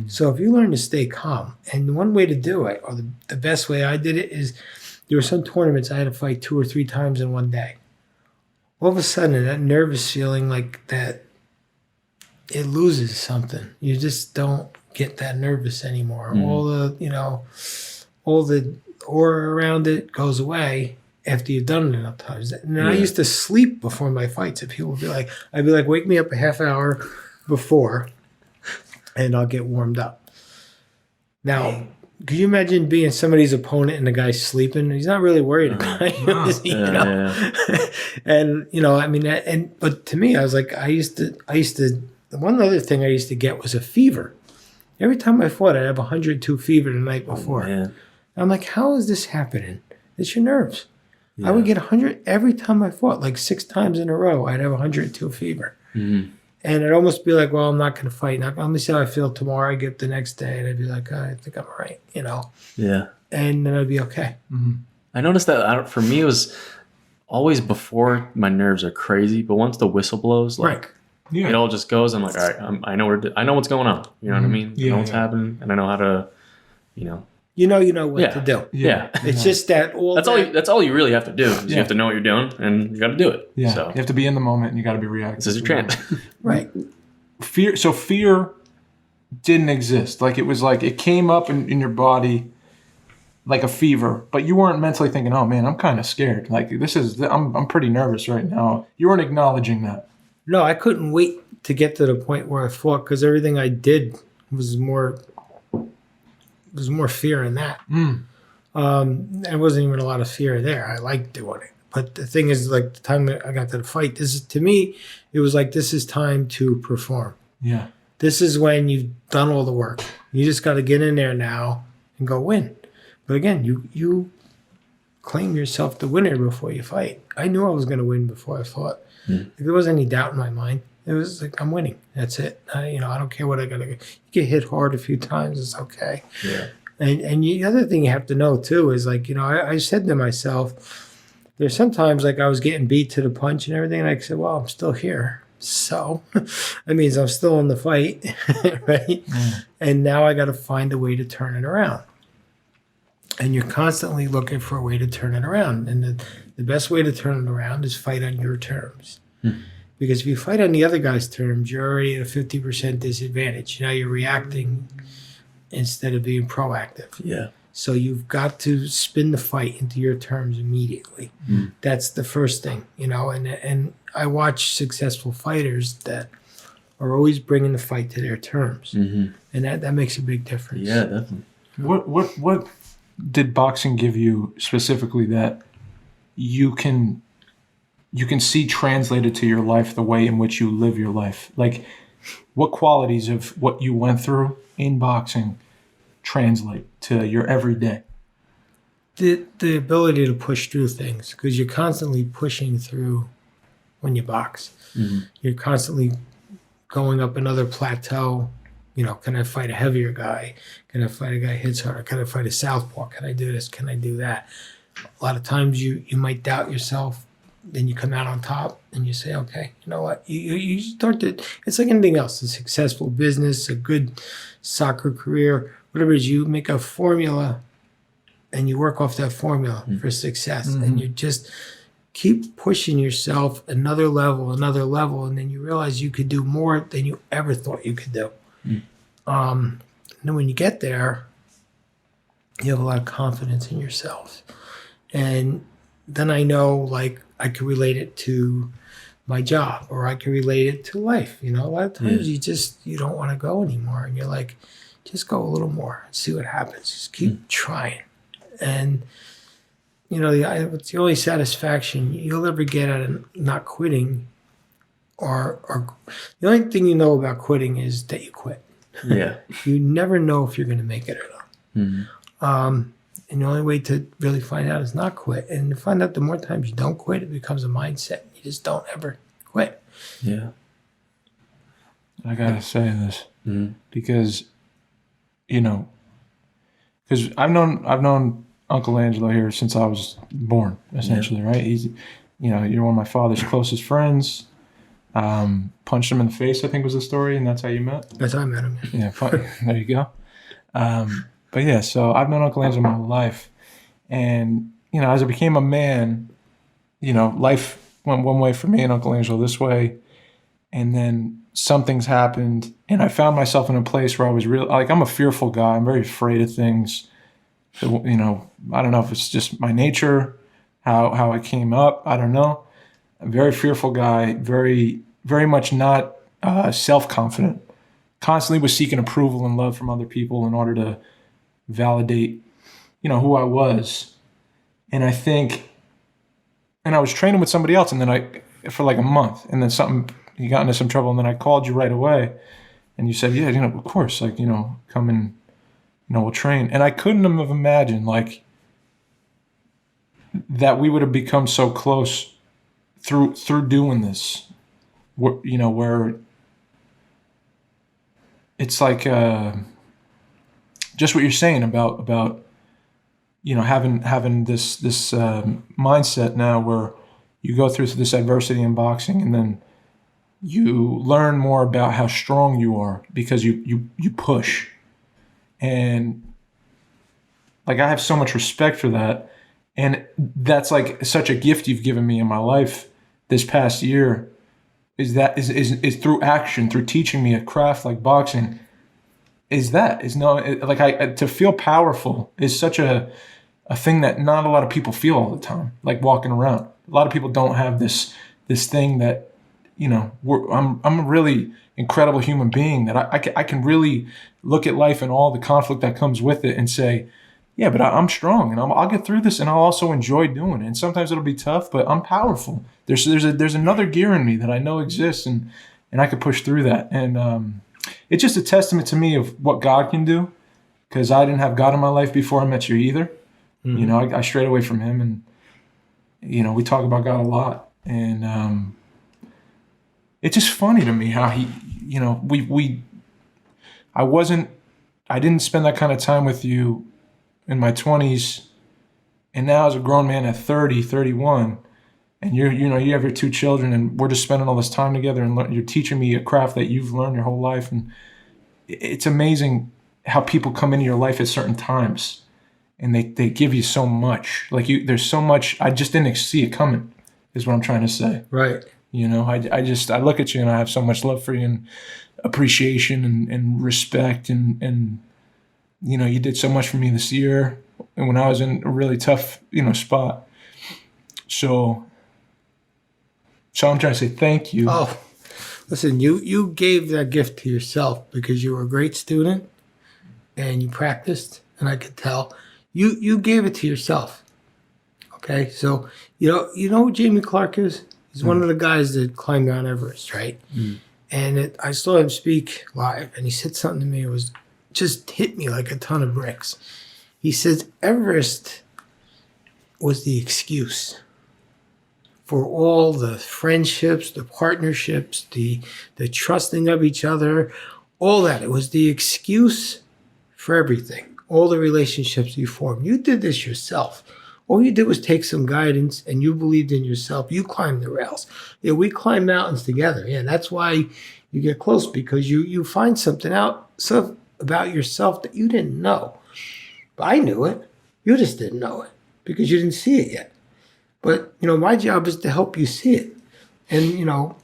So if you learn to stay calm, and one way to do it, or the best way I did it, is there were some tournaments I had to fight 2 or 3 times in one day. All of a sudden, that nervous feeling like that, it loses something. You just don't get that nervous anymore. All the aura around it goes away after you've done it enough times. And I used to sleep before my fights. If people would be like, I'd be like, wake me up a half hour before, and I'll get warmed up. Now, could you imagine being somebody's opponent and the guy's sleeping? He's not really worried about it, you know. And I mean, but to me, I was like, I used to. One other thing I used to get was a fever. Every time I fought, I'd have 102 fever the night before. I'm like, how is this happening? It's your nerves. Yeah. I would get 100 every time I fought, like 6 times in a row. I'd have 102 fever. Mm-hmm. And it'd almost be like, well, I'm not going to fight. Let me see how I feel tomorrow. I get the next day, and I'd be like, I think I'm all right, Yeah. And then I'd be okay. Mm-hmm. I noticed that for me, it was always before my nerves are crazy, but once the whistle blows, like it all just goes. I'm like, all right, I know what's going on. You know what I mean? I know what's happening, and I know how to, You know what to do. Yeah. It's just that that's all you really have to do. Is you have to know what you're doing, and you got to do it. Yeah. So you have to be in the moment, and you got to be reactive. This is your chance. Right. Fear didn't exist. Like, it was like it came up in your body like a fever, but you weren't mentally thinking, oh man, I'm kind of scared. Like, I'm pretty nervous right now. You weren't acknowledging that. No, I couldn't wait to get to the point where I fought, because everything I did was more fear in that. There wasn't even a lot of fear there. I liked doing it. But the thing is, like, the time I got to the fight, to me, it was like, this is time to perform. Yeah. This is when you've done all the work. You just got to get in there now and go win. But again, you claim yourself the winner before you fight. I knew I was going to win before I fought. Like, there wasn't any doubt in my mind. It was like, I'm winning. That's it. I don't care what I got to. You get hit hard a few times. It's okay. Yeah. And the other thing you have to know too is, like, I said to myself, there's sometimes, like, I was getting beat to the punch and everything, and I said, well, I'm still here. So that means I'm still in the fight, right? And now I got to find a way to turn it around. And you're constantly looking for a way to turn it around. And the best way to turn it around is fight on your terms. Because if you fight on the other guy's terms, you're already at a 50% disadvantage. Now you're reacting instead of being proactive. Yeah. So you've got to spin the fight into your terms immediately. That's the first thing, and I watch successful fighters that are always bringing the fight to their terms. And that makes a big difference. Yeah, definitely. What did boxing give you specifically that you can see translated to your life, the way in which you live your life? Like, what qualities of what you went through in boxing translate to your everyday? The ability to push through things, because you're constantly pushing through when you box. You're constantly going up another plateau. Can I fight a heavier guy? Can I fight a guy who hits harder? Can I fight a southpaw? Can I do this? Can I do that? A lot of times you might doubt yourself. Then you come out on top and you say, okay, you know what? You start to, it's like anything else, a successful business, a good soccer career, whatever it is, you make a formula and you work off that formula for success. And you just keep pushing yourself another level, and then you realize you could do more than you ever thought you could do. And then when you get there, you have a lot of confidence in yourself. And then I know, like, I can relate it to my job, or I can relate it to life. A lot of times you don't want to go anymore, and you're like, just go a little more and see what happens. Just keep trying. And it's the only satisfaction you'll ever get out of not quitting, or the only thing you know about quitting is that you quit. Yeah. You never know if you're going to make it or not. And the only way to really find out is not quit. And to find out, the more times you don't quit, it becomes a mindset. You just don't ever quit. Yeah. I got to say this because, because I've known Uncle Angelo here since I was born, essentially, right? He's, you're one of my father's closest friends. Punched him in the face, I think was the story, and that's how you met? That's how I met him. Yeah, there you go. But yeah, so I've known Uncle Angelo my whole life. And, as I became a man, life went one way for me and Uncle Angelo this way. And then something's happened, and I found myself in a place where I was really, like, I'm a fearful guy. I'm very afraid of things. I don't know if it's just my nature, how I came up. I don't know. I'm a very fearful guy, very, very much not self-confident. Constantly was seeking approval and love from other people in order to validate, who I was. And I think, and I was training with somebody else, and then for like a month, and then you got into some trouble, and then I called you right away, and you said, yeah, of course, like, come and, we'll train. And I couldn't have imagined, like, that we would have become so close through doing this, where it's like just what you're saying about having this mindset now where you go through this adversity in boxing, and then you learn more about how strong you are because you push. And like, I have so much respect for that. And that's like such a gift you've given me in my life this past year, is through action, through teaching me a craft like boxing. To feel powerful is such a thing that not a lot of people feel all the time, like walking around. A lot of people don't have this thing that, I'm a really incredible human being, that I can really look at life and all the conflict that comes with it and say, yeah, but I'm strong, and I'll get through this, and I'll also enjoy doing it. And sometimes it'll be tough, but I'm powerful. There's another gear in me that I know exists, and I could push through that. And it's just a testament to me of what God can do, because I didn't have God in my life before I met you either. Mm-hmm. I strayed away from him, and we talk about God a lot, and it's just funny to me how he, I didn't spend that kind of time with you in my 20s, and now as a grown man at 30, 31, and you have your 2 children, and we're just spending all this time together, and you're teaching me a craft that you've learned your whole life. And it's amazing how people come into your life at certain times, and they give you so much. Like, there's so much, I just didn't see it coming, is what I'm trying to say. Right. I look at you, and I have so much love for you, and appreciation, and respect, and you did so much for me this year, and when I was in a really tough, spot. So I'm trying to say thank you. Oh, listen, you gave that gift to yourself because you were a great student and you practiced, and I could tell you gave it to yourself. Okay, so you know who Jamie Clark is? He's one of the guys that climbed Mount Everest, right? And I saw him speak live, and he said something to me. It was just hit me like a ton of bricks. He says Everest was the excuse for all the friendships, the partnerships, the trusting of each other, all that. It was the excuse for everything, all the relationships you formed. You did this yourself. All you did was take some guidance, and you believed in yourself. You climbed the rails. Yeah, we climb mountains together. Yeah, that's why you get close, because you find something out about yourself that you didn't know. But I knew it. You just didn't know it because you didn't see it yet. But, my job is to help you see it. And, I'll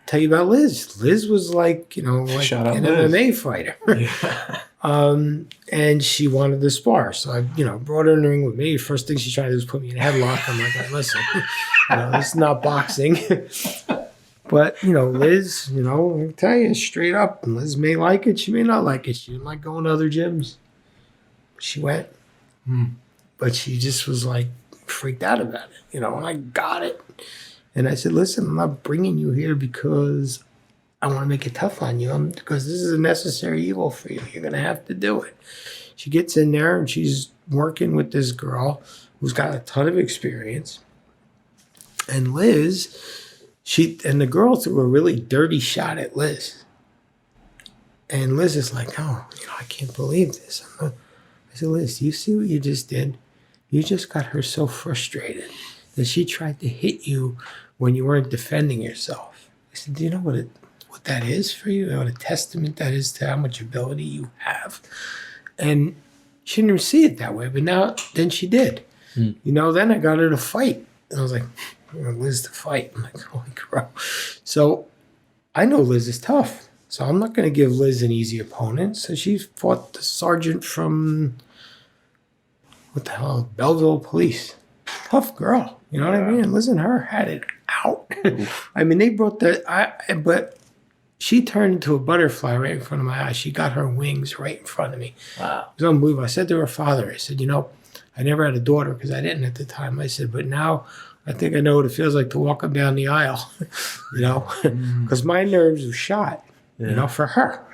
tell you about Liz. Liz was like an MMA fighter. Yeah. And she wanted to spar. So I, brought her in the ring with me. First thing she tried to do was put me in a headlock. I'm like, hey, listen, this is not boxing. But, Liz, I'll tell you straight up, Liz may like it, she may not like it. She didn't like going to other gyms. She went. But she just was like freaked out about it, and I got it. And I said, listen, I'm not bringing you here because I want to make it tough on you. Because this is a necessary evil for you. You're going to have to do it. She gets in there, and she's working with this girl who's got a ton of experience. And Liz, and the girl threw a really dirty shot at Liz. And Liz is like, oh, I can't believe this. I said, Liz, you see what you just did? You just got her so frustrated that she tried to hit you when you weren't defending yourself. I said, do you know what that is for you? What a testament that is to how much ability you have. And she didn't even see it that way, but then she did. Then I got her to fight. And I was like, I want Liz to fight. I'm like, holy crap. So I know Liz is tough. So I'm not going to give Liz an easy opponent. So she fought the sergeant from, Belleville Police. Tough girl. You know what I mean? And Liz and her had it out. I mean, they brought but she turned into a butterfly right in front of my eyes. She got her wings right in front of me. Wow. It was unbelievable. I said to her father, I said, I never had a daughter because I didn't at the time. I said, but now I think I know what it feels like to walk up down the aisle, because my nerves were shot, for her.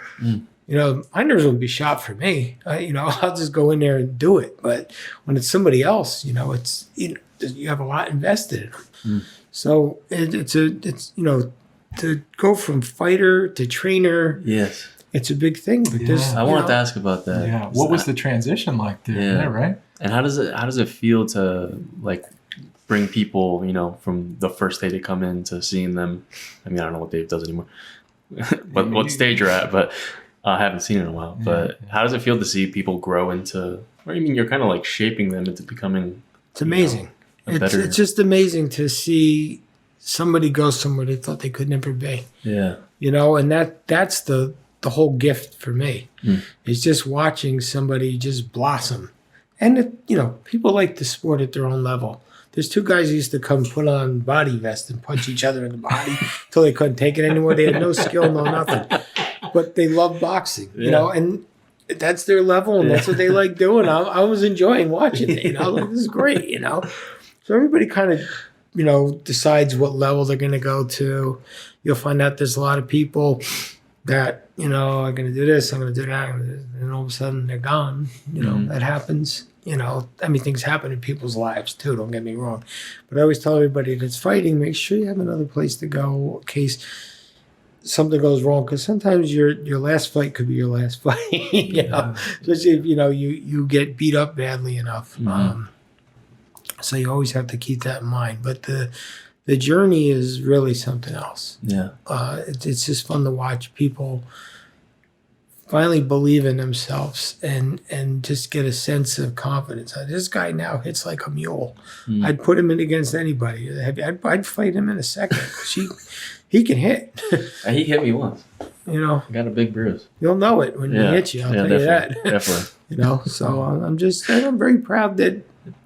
My nerves wouldn't be shot for me. I'll just go in there and do it. But when it's somebody else, it's you have a lot invested in them. So it's to go from fighter to trainer. Yes. It's a big thing. But I wanted to ask about that. Yeah. What was the transition like there? Yeah, right. And how does it feel to like bring people, from the first day they come in to seeing them? I mean, I don't know what Dave does anymore, but what stage you're at, but I haven't seen it in a while. But how does it feel to see people grow into, you're kind of like shaping them into becoming? It's amazing. It's just amazing to see somebody go somewhere they thought they could never be. Yeah. And that's the whole gift for me. It's just watching somebody just blossom. And, people like the sport at their own level. There's two guys who used to come put on body vests and punch each other in the body until they couldn't take it anymore. They had no skill, no nothing. But they love boxing, and that's their level, and that's what they like doing. I was enjoying watching it, like, this is great, So everybody kind of, decides what level they're going to go to. You'll find out there's a lot of people that, are going to do this, I'm going to do that, and all of a sudden they're gone. That happens. Things happen in people's lives too, don't get me wrong. But I always tell everybody that's fighting, make sure you have another place to go in case something goes wrong, because sometimes your last fight could be your last fight, especially if, you get beat up badly enough. So you always have to keep that in mind. But the journey is really something else. Yeah. It's just fun to watch people finally believe in themselves and just get a sense of confidence. This guy now hits like a mule. I'd put him in against anybody. I'd fight him in a second. He can hit. He hit me once. I got a big bruise. You'll know it when he hits you. I'll tell you that. Definitely. So I'm very proud that,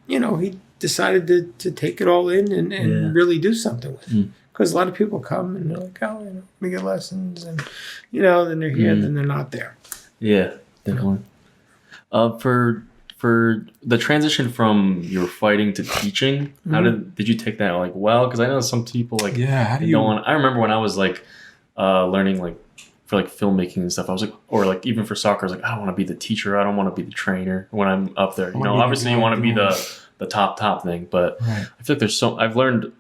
he decided to take it all in and really do something with it. Because a lot of people come and they're like, we get lessons, and then they're here, then they're not there. Yeah, definitely. For the transition from your fighting to teaching, how did you take that Because I know some people how do you don't want. I remember when I was learning for filmmaking and stuff. I was even for soccer, I was I don't want to be the teacher. I don't want to be the trainer when I'm up there. Obviously you want to be the top thing, but I feel like I've learned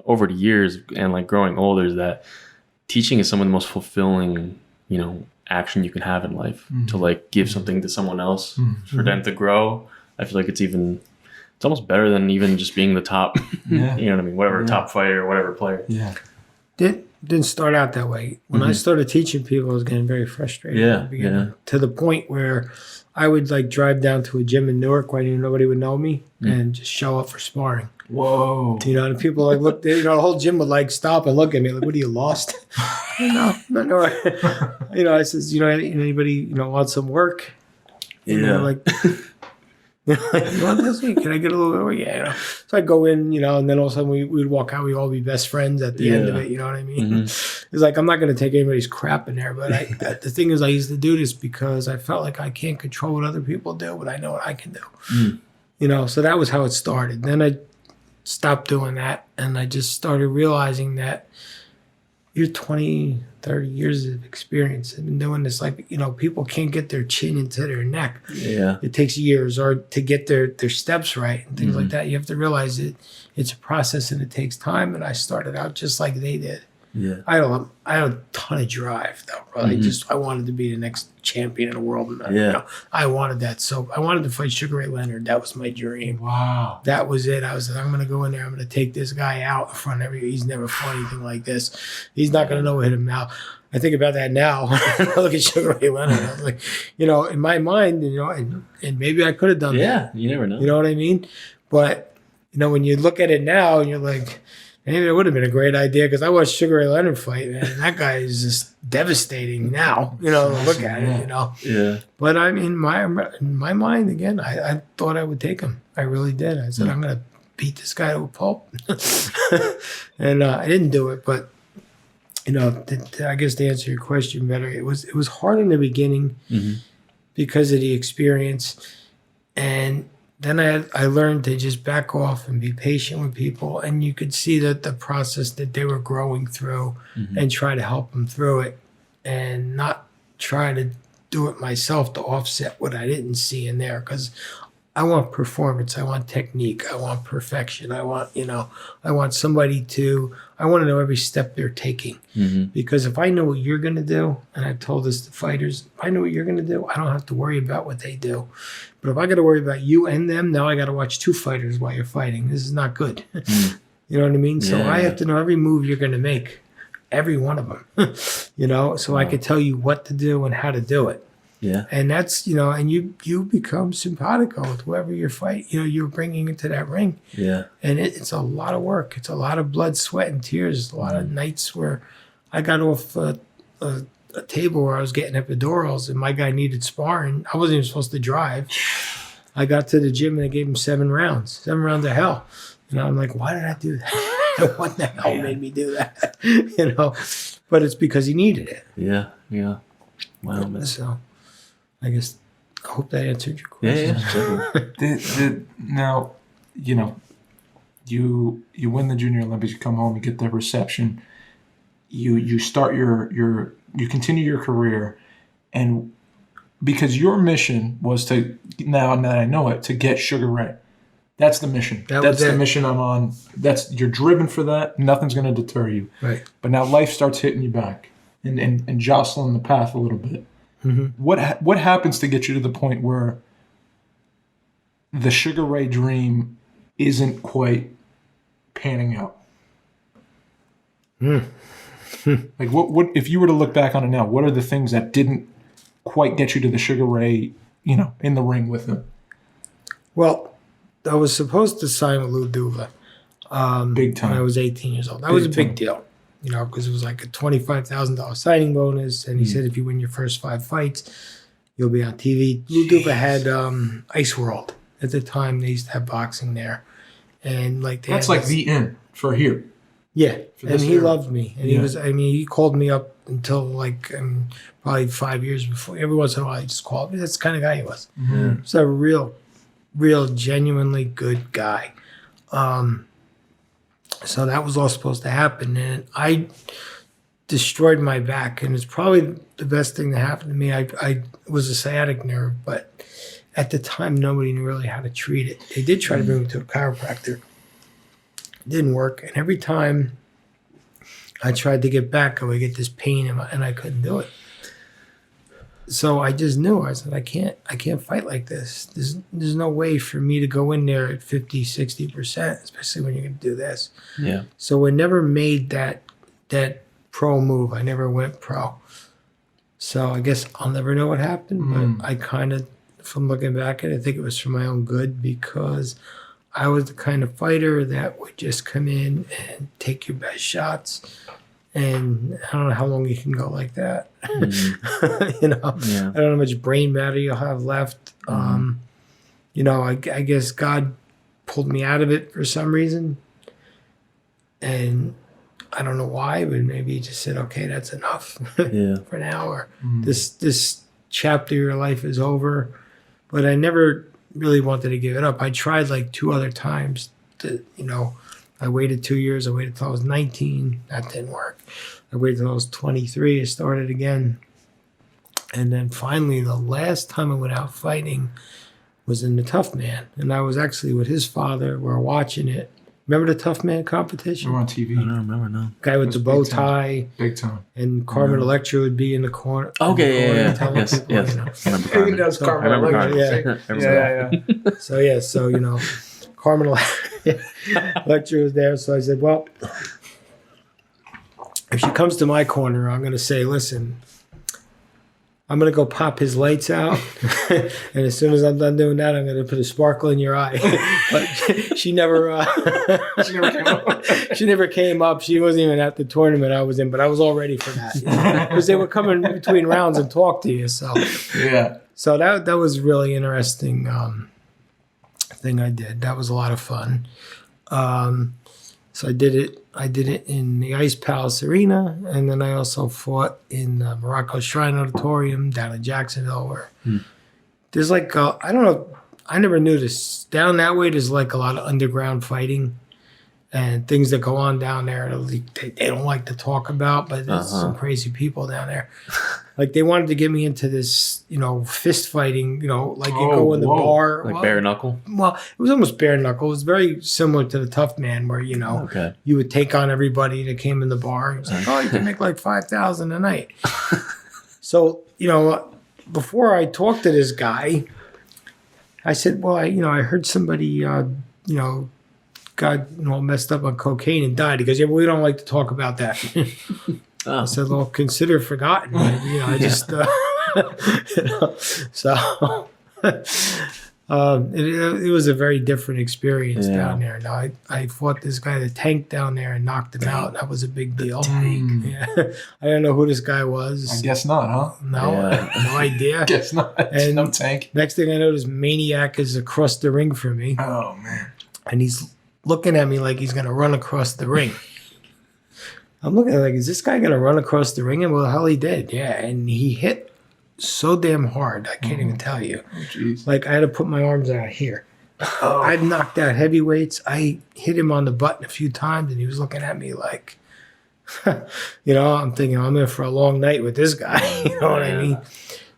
over the years and growing older is that teaching is some of the most fulfilling, action you can have in life, to give something to someone else for them to grow. I feel like it's almost better than even just being the top, whatever top fighter or whatever player. Yeah. Didn't start out that way. When I started teaching people, I was getting very frustrated at the beginning, to the point where I would drive down to a gym in Newark where nobody would know me and just show up for sparring. Whoa. And people look, the whole gym would stop and look at me what are you, lost? No. I says, anybody, want some work? You want this? Can I get a little bit of work? Yeah. So I'd go in, and then all of a sudden we'd walk out, we'd all be best friends at the end of it, you know what I mean? It's I'm not going to take anybody's crap in there, but the thing is I used to do this because I felt like I can't control what other people do, but I know what I can do. So that was how it started. Then I stopped doing that, and I just started realizing that you're 20, 30 years of experience. I've been doing this, people can't get their chin into their neck. Yeah. It takes years, or to get their steps right and things like that. You have to realize it's a process and it takes time, and I started out just like they did. Yeah. I had a ton of drive though. I wanted to be the next champion in the world. And I wanted that. So I wanted to fight Sugar Ray Leonard. That was my dream. Wow. That was it. I was like, I'm going to go in there. I'm going to take this guy out in front of everybody. He's never fought anything like this. He's not going to know what hit him now. I think about that now. I look at Sugar Ray Leonard. I was like, in my mind, and maybe I could have done that. Yeah, you never know. You know what I mean? But, when you look at it now and you're like, maybe it would have been a great idea, because I watched Sugar Ray Leonard fight, man, and that guy is just devastating now, to look at it, Yeah. But in my mind, again, I thought I would take him. I really did. I said, I'm going to beat this guy to a pulp. And I didn't do it, but, I guess to answer your question better, it was hard in the beginning because of the experience, and then I learned to just back off and be patient with people, and you could see that the process that they were growing through, and try to help them through it, and not try to do it myself to offset what I didn't see in there, because I want performance, I want technique, I want perfection, I want somebody I want to know every step they're taking, because if I know what you're going to do, and I've told this to fighters, if I know what you're going to do, I don't have to worry about what they do. But if I got to worry about you and them, now I got to watch two fighters while you're fighting. This is not good. You know what I mean? So I have to know every move you're going to make, every one of them, so I could tell you what to do and how to do it. Yeah. And that's, and you become simpatico with whoever you're fighting, you're bringing into that ring. Yeah. And it's a lot of work. It's a lot of blood, sweat, and tears. A lot of nights where I got off a table where I was getting epidurals and my guy needed sparring. I wasn't even supposed to drive. I got to the gym and I gave him 7 rounds of hell. And I'm like, why did I do that? What the hell made me do that? But it's because he needed it. Yeah. Yeah. Wow. Man. So I guess I hope that answered your question. Yeah. Now, you win the Junior Olympics, you come home, you get the reception, you start you continue your career, and because your mission was to, now that I know it, to get Sugar Ray. That's the mission. That's the mission I'm on. You're driven for that. Nothing's going to deter you. Right. But now life starts hitting you back and jostling the path a little bit. What happens to get you to the point where the Sugar Ray dream isn't quite panning out? Like what if you were to look back on it now? What are the things that didn't quite get you to the Sugar Ray, in the ring with him? Well, I was supposed to sign with Lou Duva big time when I was 18 years old. That was a big deal. Because it was like a $25,000 signing bonus. And he said, if you win your first 5 fights, you'll be on TV. Lou Duva had Ice World. At the time, they used to have boxing there. And that's like the end for here. Yeah. And he loved me. And he called me up until probably 5 years before. Every once in a while, he just called me. That's the kind of guy he was. He's a real, genuinely good guy. So that was all supposed to happen, and I destroyed my back, and it's probably the best thing that happened to me. I was a sciatic nerve, but at the time, nobody knew really how to treat it. They did try to bring me to a chiropractor. It didn't work, and every time I tried to get back, I would get this pain, and I couldn't do it. So I just knew. I said, I can't fight like this. There's no way for me to go in there at 50, 60%, especially when you're going to do this. Yeah. So I never made that pro move. I never went pro. So I guess I'll never know what happened, but I kind of, from looking back at it, I think it was for my own good, because I was the kind of fighter that would just come in and take your best shots. And I don't know how long you can go like that. I don't know how much brain matter you'll have left. I guess God pulled me out of it for some reason. And I don't know why, but maybe he just said, okay, that's enough for now. Or this chapter of your life is over. But I never really wanted to give it up. I tried 2 other times to, I waited 2 years. I waited till I was 19. That didn't work. I waited till I was 23. I started again. And then finally, the last time I went out fighting was in the Tough Man. And I was actually with his father. We were watching it. Remember the Tough Man competition? We were on TV. I don't remember, no. Guy with the bow tie. Big time. And Carmen Electra would be in the corner. Okay, yeah. Yes. I think that was Carmen Electra. Yeah. So, Carmen Electra was there. So I said, well, if she comes to my corner, I'm going to say, listen, I'm going to go pop his lights out. And as soon as I'm done doing that, I'm going to put a sparkle in your eye. But she never she never came up. She wasn't even at the tournament I was in, but I was all ready for that. Because they were coming between rounds and talk to you. So So that was really interesting thing I did. That was a lot of fun. So I did it in the Ice Palace Arena, and then I also fought in the Morocco Shrine Auditorium down in Jacksonville, where there's like I don't know, I never knew this. Down that way, there's like a lot of underground fighting and things that go on down there that they don't like to talk about, but there's some crazy people down there. Like they wanted to get me into this, fist fighting, like you go in the bar. Like bare knuckle? Well, it was almost bare knuckle. It was very similar to the Tough Man where, you would take on everybody that came in the bar. It was like, you can make like $5,000 a night. So, before I talked to this guy, I said, well, I heard somebody, got all messed up on cocaine and died. He goes, yeah, but we don't like to talk about that. I said, well, consider forgotten. I just, so it was a very different experience down there. Now, I fought this guy, the Tank, down there and knocked him out. That was a big deal. Tank. Yeah. I don't know who this guy was. I guess not, huh? No, no idea. Guess not. And no Tank. Next thing I know, this maniac is across the ring from me. Oh, man. And he's looking at me like he's going to run across the ring. I'm looking at like, is this guy going to run across the ring? And well, hell, he did. Yeah. And he hit so damn hard. I can't even tell you. Oh, like I had to put my arms out here. I'd knocked out heavyweights. I hit him on the button a few times and he was looking at me like, I'm thinking I'm in for a long night with this guy. You know what I mean?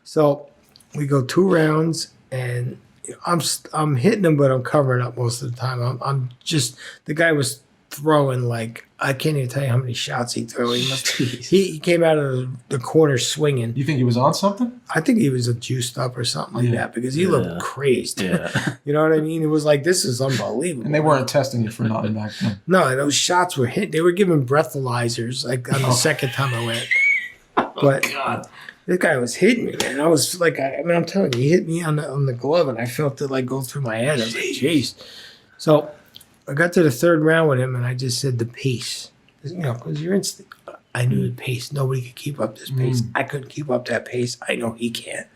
So we go 2 rounds and I'm hitting him, but I'm covering up most of the time. I'm just, the guy was throwing like, I can't even tell you how many shots he threw. He came out of the corner swinging. You think he was on something? I think he was juiced up or something like that because he looked crazed. Yeah. You know what I mean? It was like, this is unbelievable. And they weren't testing you for nothing back then. No, those shots were hit. They were giving breathalyzers like on the second time I went. But God. This guy was hitting me, man. I was like, I'm telling you, he hit me on the glove and I felt it like go through my head. I was like, jeez. So I got to the 3rd round with him and I just said the pace. Because your instinct, I knew the pace. Nobody could keep up this pace. I couldn't keep up that pace. I know he can't.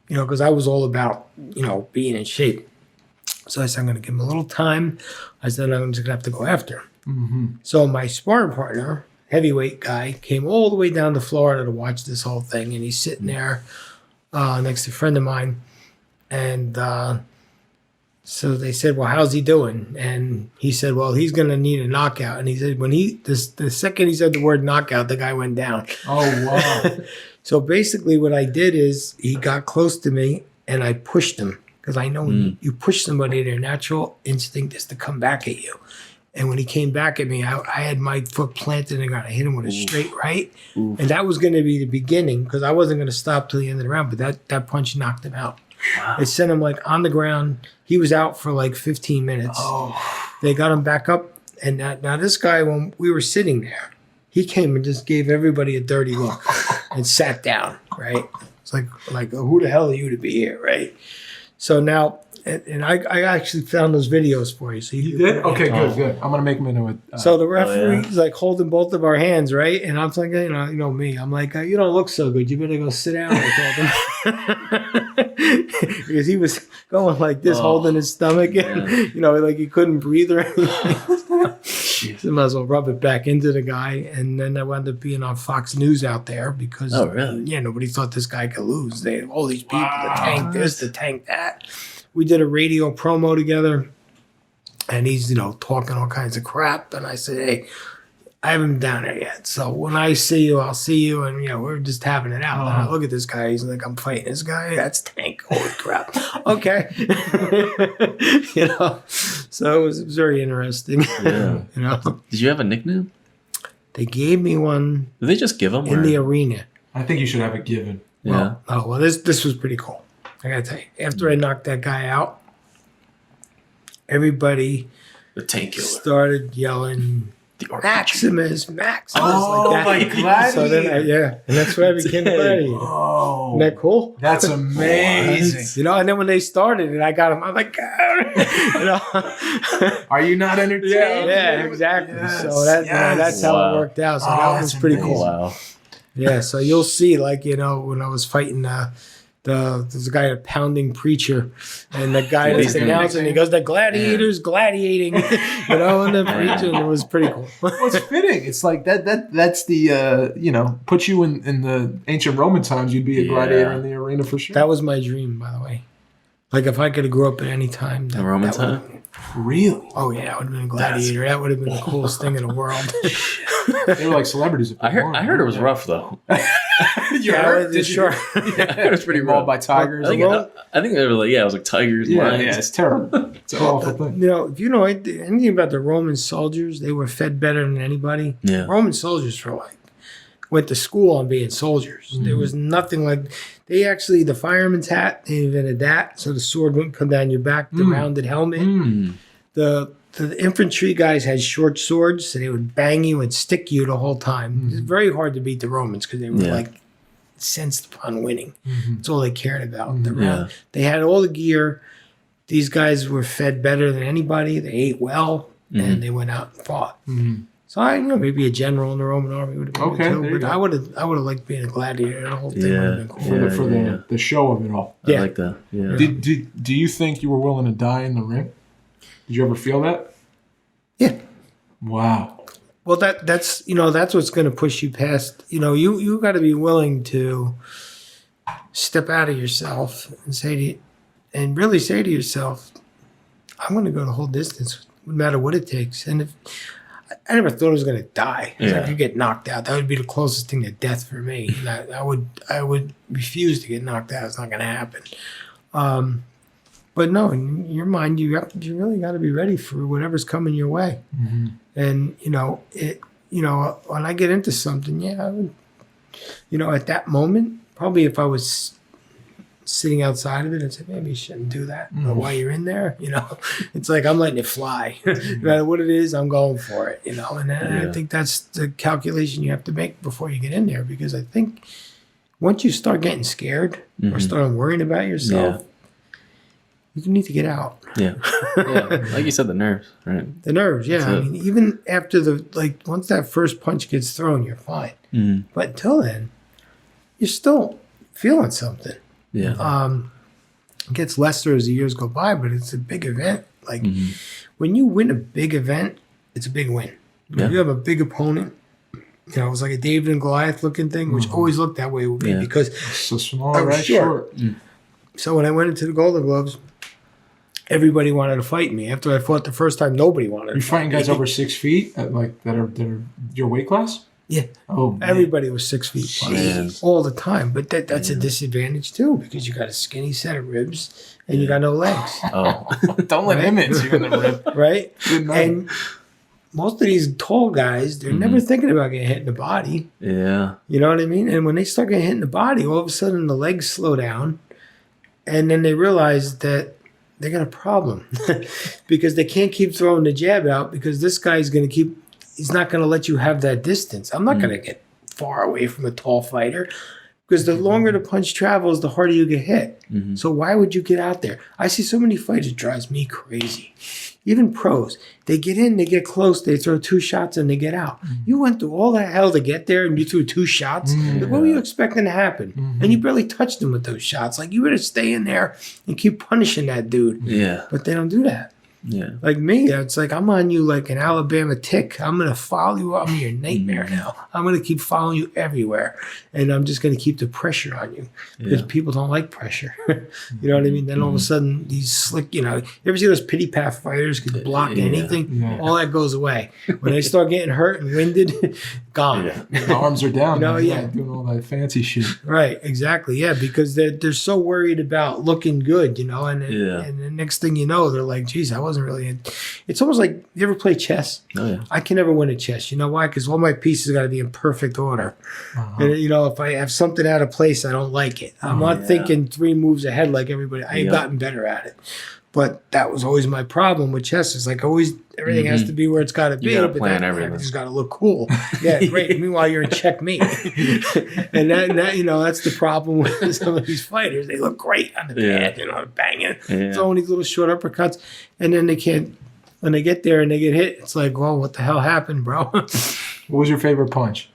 Because I was all about, being in shape. So I said, I'm going to give him a little time. I said, I'm just going to have to go after him. Mm-hmm. So my sparring partner, heavyweight guy, came all the way down to Florida to watch this whole thing. And he's sitting there next to a friend of mine. And so they said, well, how's he doing? And he said, well, he's going to need a knockout. And he said, the second he said the word knockout, the guy went down. Oh, wow. So basically what I did is he got close to me and I pushed him. Because I know when you push somebody, their natural instinct is to come back at you. And when he came back at me, I had my foot planted in the ground. I hit him with a straight right. And that was going to be the beginning because I wasn't going to stop till the end of the round. But that punch knocked him out. Wow. It sent him like on the ground. He was out for like 15 minutes. Oh. They got him back up. And now this guy, when we were sitting there, he came and just gave everybody a dirty look and sat down, right? It's like who the hell are you to be here, right? So now, and I actually found those videos for you. So you did? Okay, good. I'm going to make them into it. So the referee's like holding both of our hands, right? And I'm like, you know me. I'm like, you don't look so good. You better go sit down. I told him. Because he was going like this, holding his stomach. And, like he couldn't breathe or anything. So I might as well rub it back into the guy. And then I wound up being on Fox News out there because, nobody thought this guy could lose. They all these people, the Tank this, the Tank that. We did a radio promo together, and he's, talking all kinds of crap. And I said, hey, I haven't been down there yet. So when I see you, I'll see you. And, we're just having it out. And I look at this guy. He's like, I'm fighting this guy. That's Tank. Holy crap. Okay. So it was very interesting. Yeah. Did you have a nickname? They gave me one. Did they just give them? In the arena. I think you should have it given. Yeah. Well, this was pretty cool. I gotta tell you, after I knocked that guy out, everybody the Tank killer started yelling, Maximus, Maximus. Oh, like that. My gladiator. So then and that's where I became gladiator. Oh. Isn't that cool? That's amazing. And then when they started it, I got him. I'm like, Are you not entertained? Yeah, exactly. Yes. So that's how it worked out. So that was pretty cool. Wow. Yeah, so you'll see, when I was fighting the there's a guy, a pounding preacher, and the guy that's announcing, he goes, the gladiators gladiating, and the preacher, and it was pretty cool. Well, it's fitting. It's like that's the, put you in the ancient Roman times, you'd be a gladiator in the arena for sure. That was my dream, by the way. Like, if I could have grew up at any time. The Roman time? Really? Oh, yeah, I would have been a gladiator. That would have been the coolest thing in the world. They were like celebrities. I heard it was rough, though. You heard? Did you? Yeah, it was pretty rough. By tigers. I think they were like, it was like tigers, lions. Yeah, it's terrible. It's an awful thing. If you know anything about the Roman soldiers, they were fed better than anybody. Yeah. Roman soldiers went to school on being soldiers. There was nothing like... the fireman's hat, they invented that, so the sword wouldn't come down your back, the rounded helmet. The infantry guys had short swords, so they would bang you and stick you the whole time. It's very hard to beat the Romans because they were sensed upon winning. That's all they cared about. They had all the gear. These guys were fed better than anybody. They ate well, and they went out and fought. So I maybe a general in the Roman army would have been good too. But I would have liked being a gladiator. The whole thing would have been cool. For the show of it all. I like that. Yeah. Do you think you were willing to die in the ring? Did you ever feel that? Yeah. Wow. Well, that's what's going to push you past. You got to be willing to step out of yourself and really say to yourself, I'm going to go the whole distance, no matter what it takes. And if I never thought I was going to die. If I could get knocked out, that would be the closest thing to death for me. And I would refuse to get knocked out. It's not going to happen. But no, in your mind, you really got to be ready for whatever's coming your way. And when I get into something, I would, at that moment, probably if I was sitting outside of it, I'd say maybe you shouldn't do that. But while you're in there, it's like I'm letting it fly. No matter what it is, I'm going for it. And I think that's the calculation you have to make before you get in there, because I think once you start getting scared or start worrying about yourself, you need to get out. Yeah. Like you said, the nerves, right? The nerves, yeah. I mean, even after once that first punch gets thrown, you're fine. But until then, you're still feeling something. Yeah. It gets lesser as the years go by, but it's a big event. Like when you win a big event, it's a big win. If you have a big opponent, it was like a David and Goliath looking thing, which always looked that way with me because so small, right? Short. So when I went into the Golden Gloves, everybody wanted to fight me. After I fought the first time, nobody wanted to fight me. You're fighting guys over 6 feet that are your weight class? Yeah. Oh, man. Everybody was 6 feet plus all the time. But that's a disadvantage too, because you got a skinny set of ribs and you got no legs. Don't let him hit you in the rib. Right? And most of these tall guys, they're never thinking about getting hit in the body. Yeah. You know what I mean? And when they start getting hit in the body, all of a sudden the legs slow down. And then they realize that they got a problem because they can't keep throwing the jab out because this guy's going to he's not going to let you have that distance. I'm not going to get far away from a tall fighter because the longer the punch travels, the harder you get hit. So why would you get out there? I see so many fighters, it drives me crazy. Even pros, they get in, they get close, they throw 2 shots and they get out. You went through all that hell to get there and you threw 2 shots. Like, what were you expecting to happen? And you barely touched him with those shots. Like, you better stay in there and keep punishing that dude. Yeah. But they don't do that. Yeah. Like me, it's like I'm on you like an Alabama tick. I'm going to follow you. I'm your nightmare now. I'm going to keep following you everywhere. And I'm just going to keep the pressure on you because people don't like pressure. You know what I mean? Then all of a sudden, these slick, you ever see those pity path fighters could block anything? All that goes away. When they start getting hurt and winded, gone. The arms are down. Doing all that fancy shit. Right, exactly. Yeah, because they're so worried about looking good, and the next thing you know, they're like, geez, I wasn't really in. It's almost like, you ever play chess? Oh, yeah. I can never win a chess. You know why? Because all my pieces got to be in perfect order. And, if I have something out of place, I don't like it. I'm not thinking 3 moves ahead like everybody. I've gotten better at it. But that was always my problem with chess. It's like always everything has to be where it's got to be. But plan everything's got to look cool. Yeah, great. Meanwhile, you're in checkmate. and that that's the problem with some of these fighters. They look great on the pad, banging, throwing these little short uppercuts, and then they can't. When they get there and they get hit, it's like, well, what the hell happened, bro? What was your favorite punch?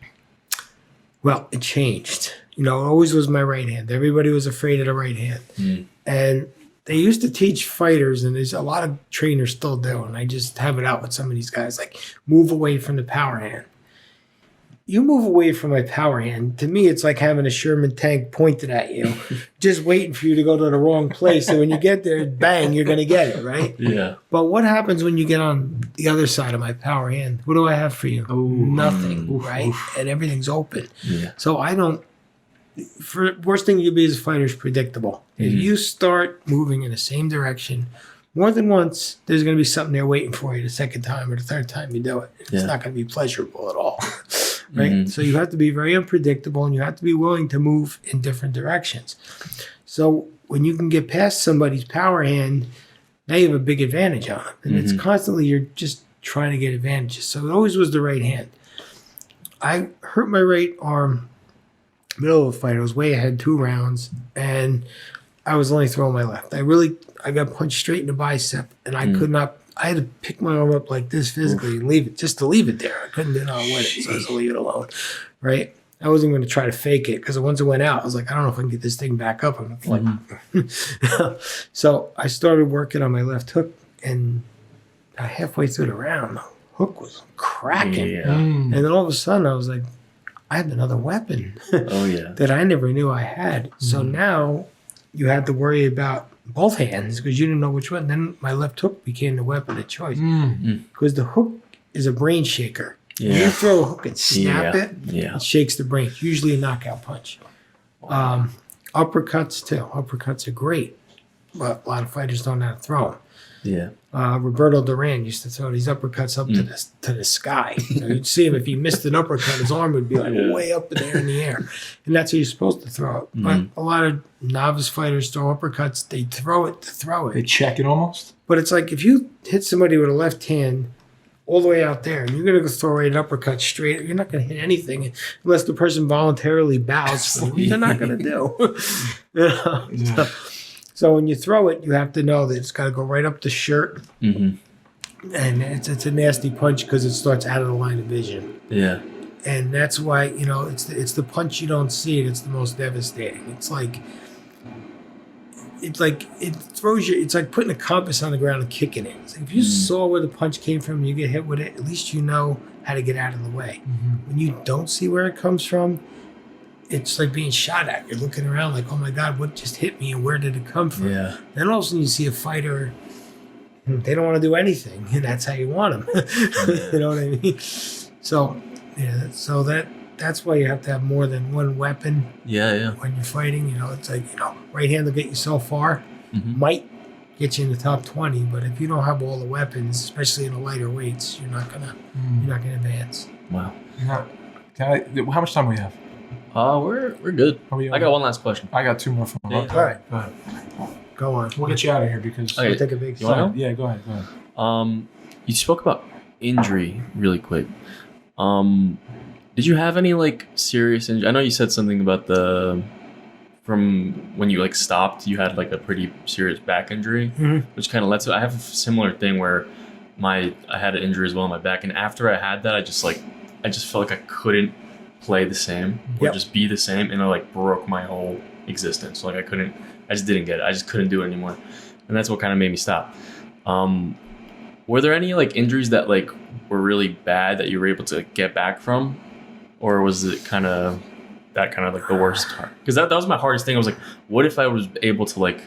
Well, it changed. It always was my right hand. Everybody was afraid of the right hand. And they used to teach fighters, and there's a lot of trainers still do, and I just have it out with some of these guys, like, move away from the power hand. You move away from my power hand. To me, it's like having a Sherman tank pointed at you, just waiting for you to go to the wrong place. And when you get there, bang, you're going to get it, right? Yeah. But what happens when you get on the other side of my power hand? What do I have for you? Nothing, right? And everything's open. Yeah. So I don't. Worst thing you can be as a fighter is predictable. If you start moving in the same direction more than once, there's going to be something there waiting for you the second time or the third time you do it. It's not going to be pleasurable at all. Right? So you have to be very unpredictable, and you have to be willing to move in different directions. So when you can get past somebody's power hand, now you have a big advantage on them. And it's constantly, you're just trying to get advantages. So it always was the right hand. I hurt my right arm middle of a fight. I was way ahead 2 rounds, and I was only throwing my left. I got punched straight in the bicep, and I could not. I had to pick my arm up like this physically and leave it, just to leave it there. I couldn't do nothing with it, so I was to leave it alone, right? I wasn't going to try to fake it, because once it went out, I was like, I don't know if I can get this thing back up. I'm like, so I started working on my left hook, and halfway through the round, the hook was cracking. And then all of a sudden, I was like, I have another weapon that I never knew I had. So now you had to worry about both hands, because you didn't know which one. Then my left hook became the weapon of choice, because the hook is a brain shaker. When you throw a hook and snap it shakes the brain. It's usually a knockout punch. Uppercuts too. Uppercuts are great, but a lot of fighters don't know how to throw them. Roberto Duran used to throw these uppercuts up to the sky. You'd see him, if he missed an uppercut, his arm would be like way up there in the air. And that's how you're supposed to throw it. But a lot of novice fighters throw uppercuts. They throw it to throw it. They check it almost. But it's like, if you hit somebody with a left hand all the way out there, and you're going to go throw an uppercut straight, you're not going to hit anything unless the person voluntarily bows, which they're not going to do. So when you throw it, you have to know that it's got to go right up the shirt. And it's a nasty punch, because it starts out of the line of vision. And that's why, it's the punch you don't see that's the most devastating. It's like it throws you. It's like putting a compass on the ground and kicking it. It's like, if you saw where the punch came from and you get hit with it, at least you know how to get out of the way. When you don't see where it comes from, it's like being shot at. You're looking around like, oh my God, what just hit me, and where did it come from? Then all of a sudden you see a fighter, they don't want to do anything, and that's how you want them. You know what I mean? So, that's why you have to have more than one weapon. When you're fighting, it's like, right hand will get you so far, might get you in the top 20, but if you don't have all the weapons, especially in the lighter weights, you're not gonna advance. Wow. How much time do we have? We're good. I got one last question. I got 2 more from All right. Go on. We'll get you out of here, because we'll take a big sign. Yeah, go ahead. You spoke about injury really quick. Did you have any serious injury? I know you said something about from when you stopped, you had a pretty serious back injury, which kind of led to. I have a similar thing where I had an injury as well in my back, and after I had that, I just felt like I couldn't play the same or just be the same, and it broke my whole existence. I just didn't get it. I just couldn't do it anymore, and that's what kind of made me stop. Were there any injuries that were really bad that you were able to get back from, or was it kind of the worst part? Because that was my hardest thing. I was like, what if I was able to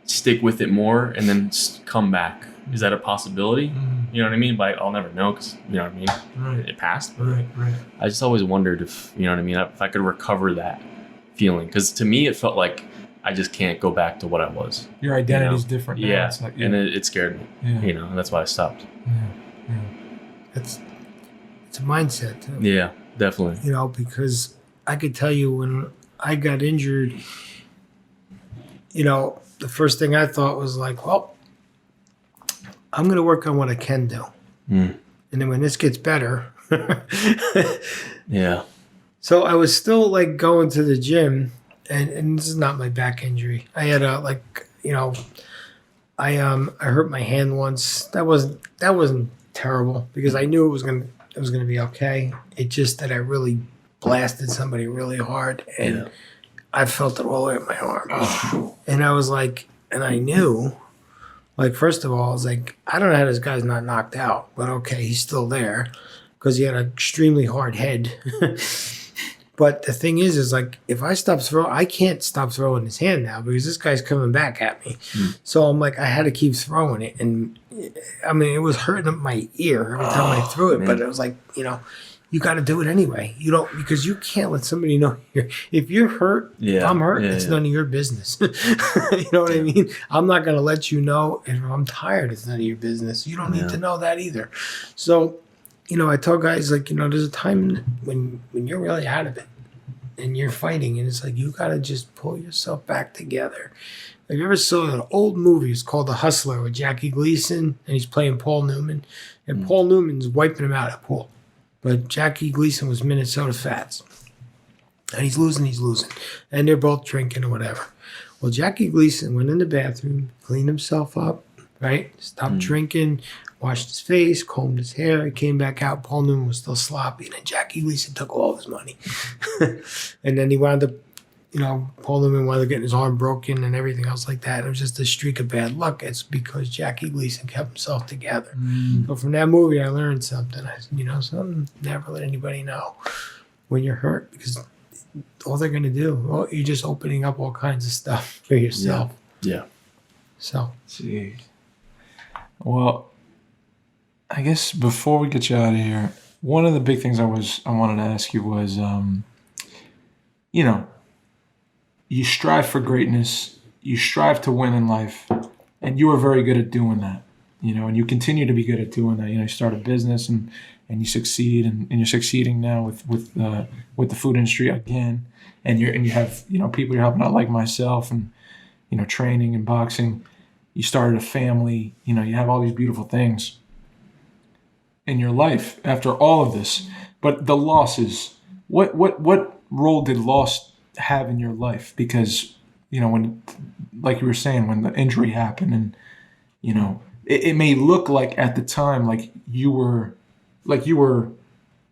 stick with it more and then come back? Is that a possibility? You know what I mean? But I'll never know, because you know what I mean. Right. It passed. Right. I just always wondered if if I could recover that feeling, because to me it felt like I just can't go back to what I was. Your identity is different now. Yeah, and it scared me. And that's why I stopped. It's a mindset too. Yeah, definitely. Because I could tell you, when I got injured, the first thing I thought was well, I'm going to work on what I can do. And then when this gets better. So I was still going to the gym, and this is not my back injury. I had I hurt my hand once. That wasn't terrible, because I knew it was going to it was going to be okay. It just that I really blasted somebody really hard, and I felt it all the way up my arm. And I was like, and I knew, like, first of all, I was like, I don't know how this guy's not knocked out, but okay, he's still there because he had an extremely hard head. But the thing is like, if I stop throwing, I can't stop throwing his hand now because this guy's coming back at me. So I'm like, I had to keep throwing it. And I mean, it was hurting up my ear every time I threw it. Man. But it was like, you got to do it anyway. You don't, because you can't let somebody know if you're hurt, I'm hurt. It's none of your business. You know what I mean? I'm not going to let you know if I'm tired. It's none of your business. You don't need to know that either. So, I tell guys like, there's a time when you're really out of it and you're fighting, and it's like, you got to just pull yourself back together. Have you ever saw an old movie? It's called The Hustler with Jackie Gleason, and he's playing Paul Newman, and Paul Newman's wiping him out at pool. But Jackie Gleason was Minnesota Fats. And he's losing. And they're both drinking or whatever. Well, Jackie Gleason went in the bathroom, cleaned himself up, right? Stopped drinking, washed his face, combed his hair. He came back out. Paul Newman was still sloppy. And then Jackie Gleason took all of his money. And then he wound up, Paul Newman wound up getting his arm broken and everything else like that. It was just a streak of bad luck. It's because Jackie Gleason kept himself together. So from that movie, I learned something. I said, something, never let anybody know when you're hurt, because all they're going to do, you're just opening up all kinds of stuff for yourself. Yeah. So. Jeez. Well, I guess before we get you out of here, one of the big things I wanted to ask you was, you strive for greatness, you strive to win in life, and you are very good at doing that, and you continue to be good at doing that. You start a business and you succeed, and you're succeeding now with the food industry again, and you have people you're helping out like myself, and training and boxing. You started a family, you have all these beautiful things in your life after all of this. But the losses, what role did loss have in your life? Because, when, like you were saying, when the injury happened, and, it may look like at the time, like you were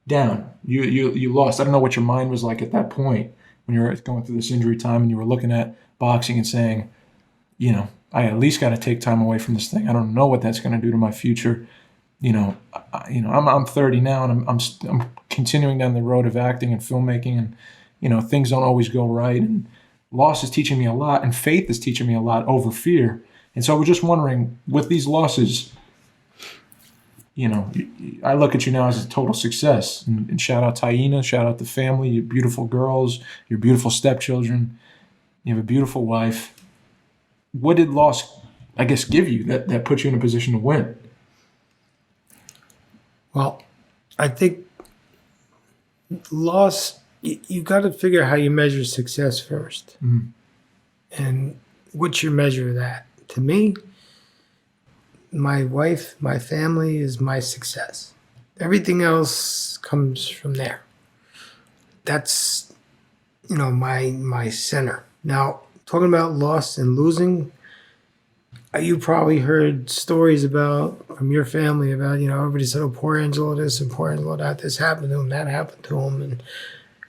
down, you lost. I don't know what your mind was like at that point when you were going through this injury time and you were looking at boxing and saying, I at least got to take time away from this thing. I don't know what that's going to do to my future. I'm 30 now, and I'm continuing down the road of acting and filmmaking, and things don't always go right. And loss is teaching me a lot, and faith is teaching me a lot over fear. And so I was just wondering, with these losses, I look at you now as a total success. And shout out Taina, shout out the family, your beautiful girls, your beautiful stepchildren. You have a beautiful wife. What did loss, I guess, give you that put you in a position to win? Well, I think loss, you got to figure out how you measure success first. And what's your measure of that? To me, my wife, my family is my success. Everything else comes from there. That's, my center. Now, talking about loss and losing, you probably heard stories from your family about, everybody said, oh, poor Angelo this and poor Angelo that. This happened to him, that happened to him, and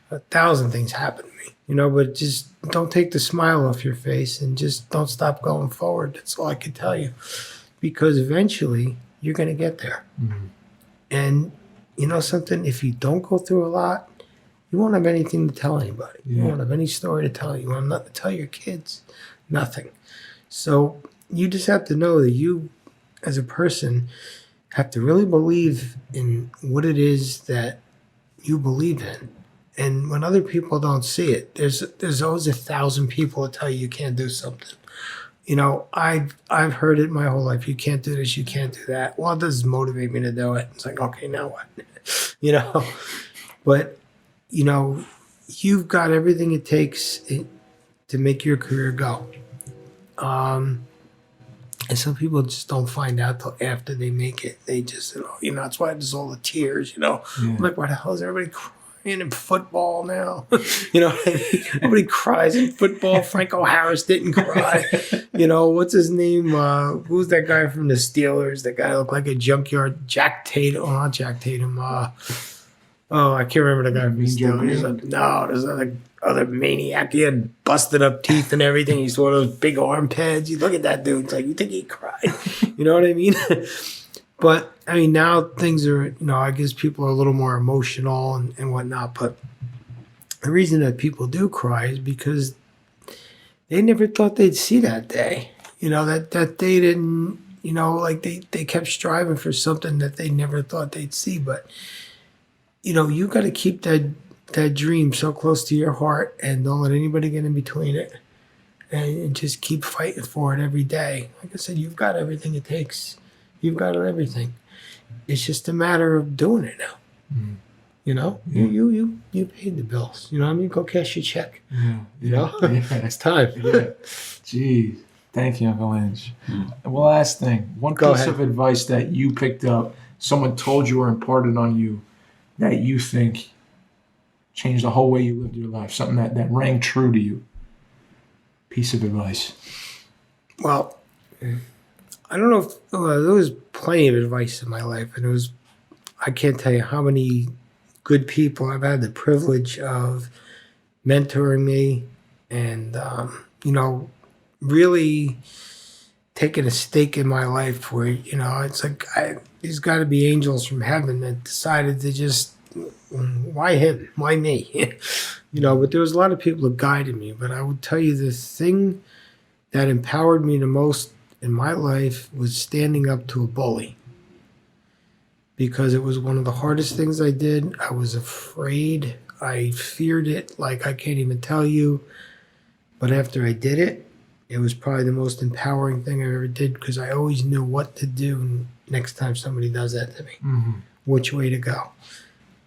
1,000 things happened to me, but just don't take the smile off your face and just don't stop going forward. That's all I can tell you, because eventually you're going to get there. And something, if you don't go through a lot, you won't have anything to tell anybody. You won't have any story to tell. You won't have nothing to tell your kids. Nothing. So you just have to know that you, as a person, have to really believe in what it is that you believe in. And when other people don't see it, there's always 1,000 people that tell you can't do something. I've heard it my whole life. You can't do this. You can't do that. Well, it does motivate me to do it. It's like, okay, now what? But you've got everything it takes to make your career go. And some people just don't find out till after they make it. They just, that's why there's all the tears, I'm like, why the hell is everybody crying? crying in football now. You know what I mean? Nobody cries in football. Franco Harris didn't cry. You know, what's his name? Who's that guy from the Steelers? That guy looked like a junkyard. Jack Tatum. Oh, not Jack Tatum. I can't remember the guy from the Steelers. No, there's other maniac. He had busted up teeth and everything. He wore those big arm pads. You look at that dude. It's like, you think he cried? You know what I mean? But, I mean, now things are, you know, I guess people are a little more emotional and whatnot. But the reason that people do cry is because they never thought they'd see that day. You know, that they didn't, you know, like they kept striving for something that they never thought they'd see. But, you know, you got to keep that dream so close to your heart and don't let anybody get in between it. And just keep fighting for it every day. Like I said, you've got everything it takes. You've got everything. It's just a matter of doing it now. Mm. You know, you paid the bills. You know what I mean? Go cash your check. Yeah. You know, it's time. Yeah. Jeez. Thank you, Uncle Ange. And one last thing. One piece of advice that you picked up, someone told you or imparted on you that you think changed the whole way you lived your life, something that rang true to you. Piece of advice. Well, I don't know if there was plenty of advice in my life, and I can't tell you how many good people I've had the privilege of mentoring me and, you know, really taking a stake in my life where, you know, it's like there's got to be angels from heaven that decided to just, why him? Why me? You know, but there was a lot of people that guided me. But I would tell you the thing that empowered me the most in my life was standing up to a bully, because it was one of the hardest things I did. I was afraid. I feared it like I can't even tell you. But after I did it, it was probably the most empowering thing I ever did, because I always knew what to do next time somebody does that to me, which way to go.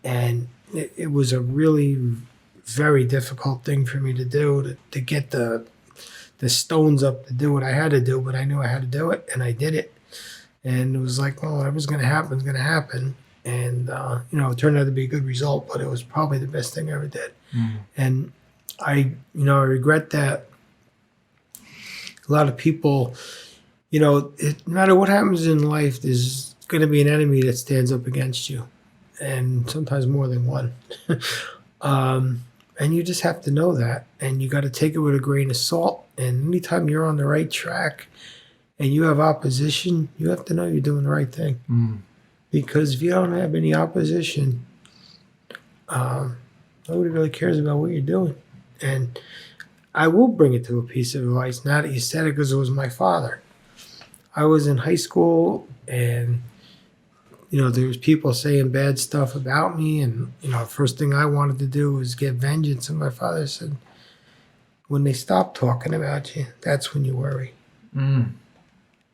And it was a really very difficult thing for me to do, to get the stones up to do what I had to do, but I knew I had to do it, and I did it. And it was like, well, whatever's going to happen is going to happen. And, you know, it turned out to be a good result, but it was probably the best thing I ever did. And I regret that a lot of people, you know, no matter what happens in life, there's going to be an enemy that stands up against you, and sometimes more than one. And you just have to know that, and you got to take it with a grain of salt. And anytime you're on the right track and you have opposition, you have to know you're doing the right thing. Because if you don't have any opposition, nobody really cares about what you're doing. And I will bring it to a piece of advice now that you said it, because it was my father. I was in high school, and you know, there was people saying bad stuff about me, and you know, the first thing I wanted to do was get vengeance. And my father said, when they stop talking about you, that's when you worry. And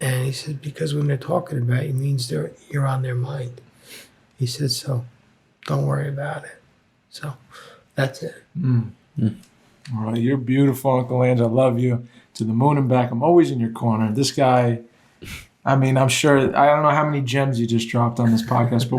he said, because when they're talking about you, it means you're on their mind. He said, so don't worry about it. So that's it. All right, you're beautiful, Uncle Ange. I love you to the moon and back. I'm always in your corner. This guy, I mean, I'm sure, I don't know how many gems you just dropped on this podcast, but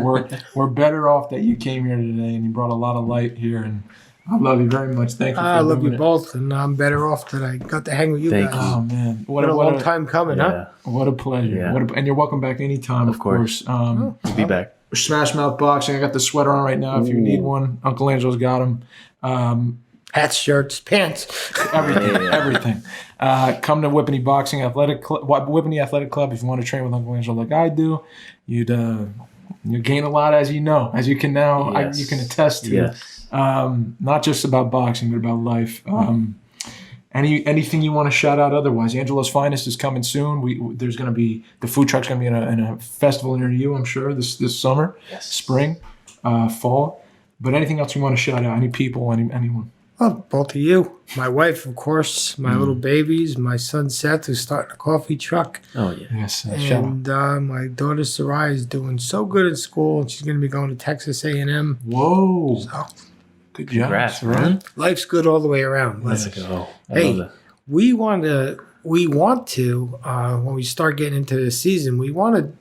we're better off that you came here today and you brought a lot of light here. And I love you very much. Thank you. I love you both, and I'm better off that I got to hang with you guys. Oh man, what a long time coming, huh? What a pleasure. Yeah. And you're welcome back anytime. Of course. We'll be back. Smash Mouth Boxing. I got the sweater on right now. If you need one, Uncle Angelo's got them. Hats, shirts, pants, everything. Come to Whippany Boxing Athletic Club. Whippany Athletic Club. If you want to train with Uncle Angelo like I do, you gain a lot, as you know, as you can now. Yes. You can attest to. Yes. Not just about boxing, but about life. Anything you want to shout out otherwise? Angelo's Finest is coming soon. There's going to be the food truck's going to be in a festival near you, I'm sure, this summer, spring, fall. But anything else you want to shout out? Any people? Anyone? Well, both of you. My wife, of course. My little babies. My son Seth, who's starting a coffee truck. Oh yeah. Yes. And my daughter Sarai is doing so good in school, and she's going to be going to Texas A&M. Whoa. So. Good job. Congrats, man. Life's good all the way around. Let's go. Hey, we want to when we start getting into the season, we want to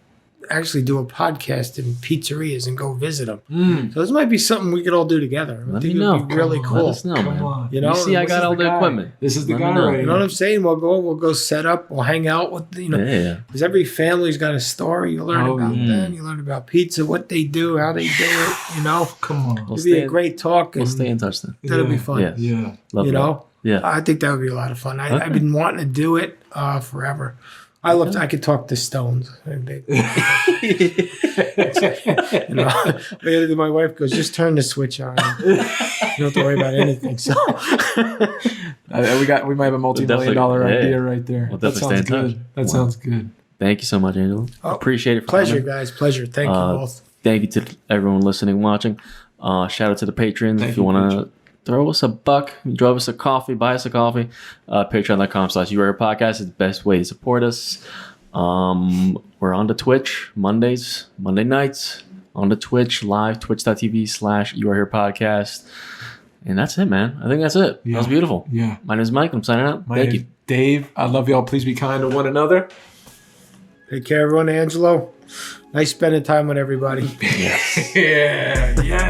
actually do a podcast in pizzerias and go visit them. So this might be something we could all do together. I Let think me it know. would be really Let cool. us know, man. on. You know, You see, I this got is all the the guy. equipment. This is the Let me guy know. right You know what I'm saying? We'll go set up. We'll hang out with Yeah. because every family's got a story. You learn Oh, about yeah. them. You learn about pizza, what they do, how they do it. You know, Come on. We'll it'd be stay, a great talk. we'll And stay in touch then. that'll be Yeah. fun. Yeah. Yeah. Love You that. know, Yeah. I think that would be a lot of fun. I've been wanting to do it forever. I love. I could talk to stones. You know, my wife goes, just turn the switch on. You don't have to worry about anything. So We might have a multi-million Definitely- dollar yeah. idea right there. We'll That definitely sounds stay in touch. good. That Wow. sounds good. Thank you so much, Angelo. Oh, Appreciate it. For pleasure, coming. guys. Pleasure. Thank you both. Thank you to everyone listening, watching. Shout out to the patrons. Thank If you you, want to throw us a buck, drop us a coffee, buy us a coffee, patreon.com/YouAreHerePodcast is the best way to support us. We're on the Twitch Monday nights on the Twitch live, twitch.tv/YouAreHerePodcast. And that's it, man. I think that's it. Yeah. That was beautiful. Yeah. My name is Mike. I'm signing out. My Thank name's you. Dave. I love y'all. Please be kind to one another. Take care, everyone. Angelo. Nice spending time with everybody. Yeah. Yeah.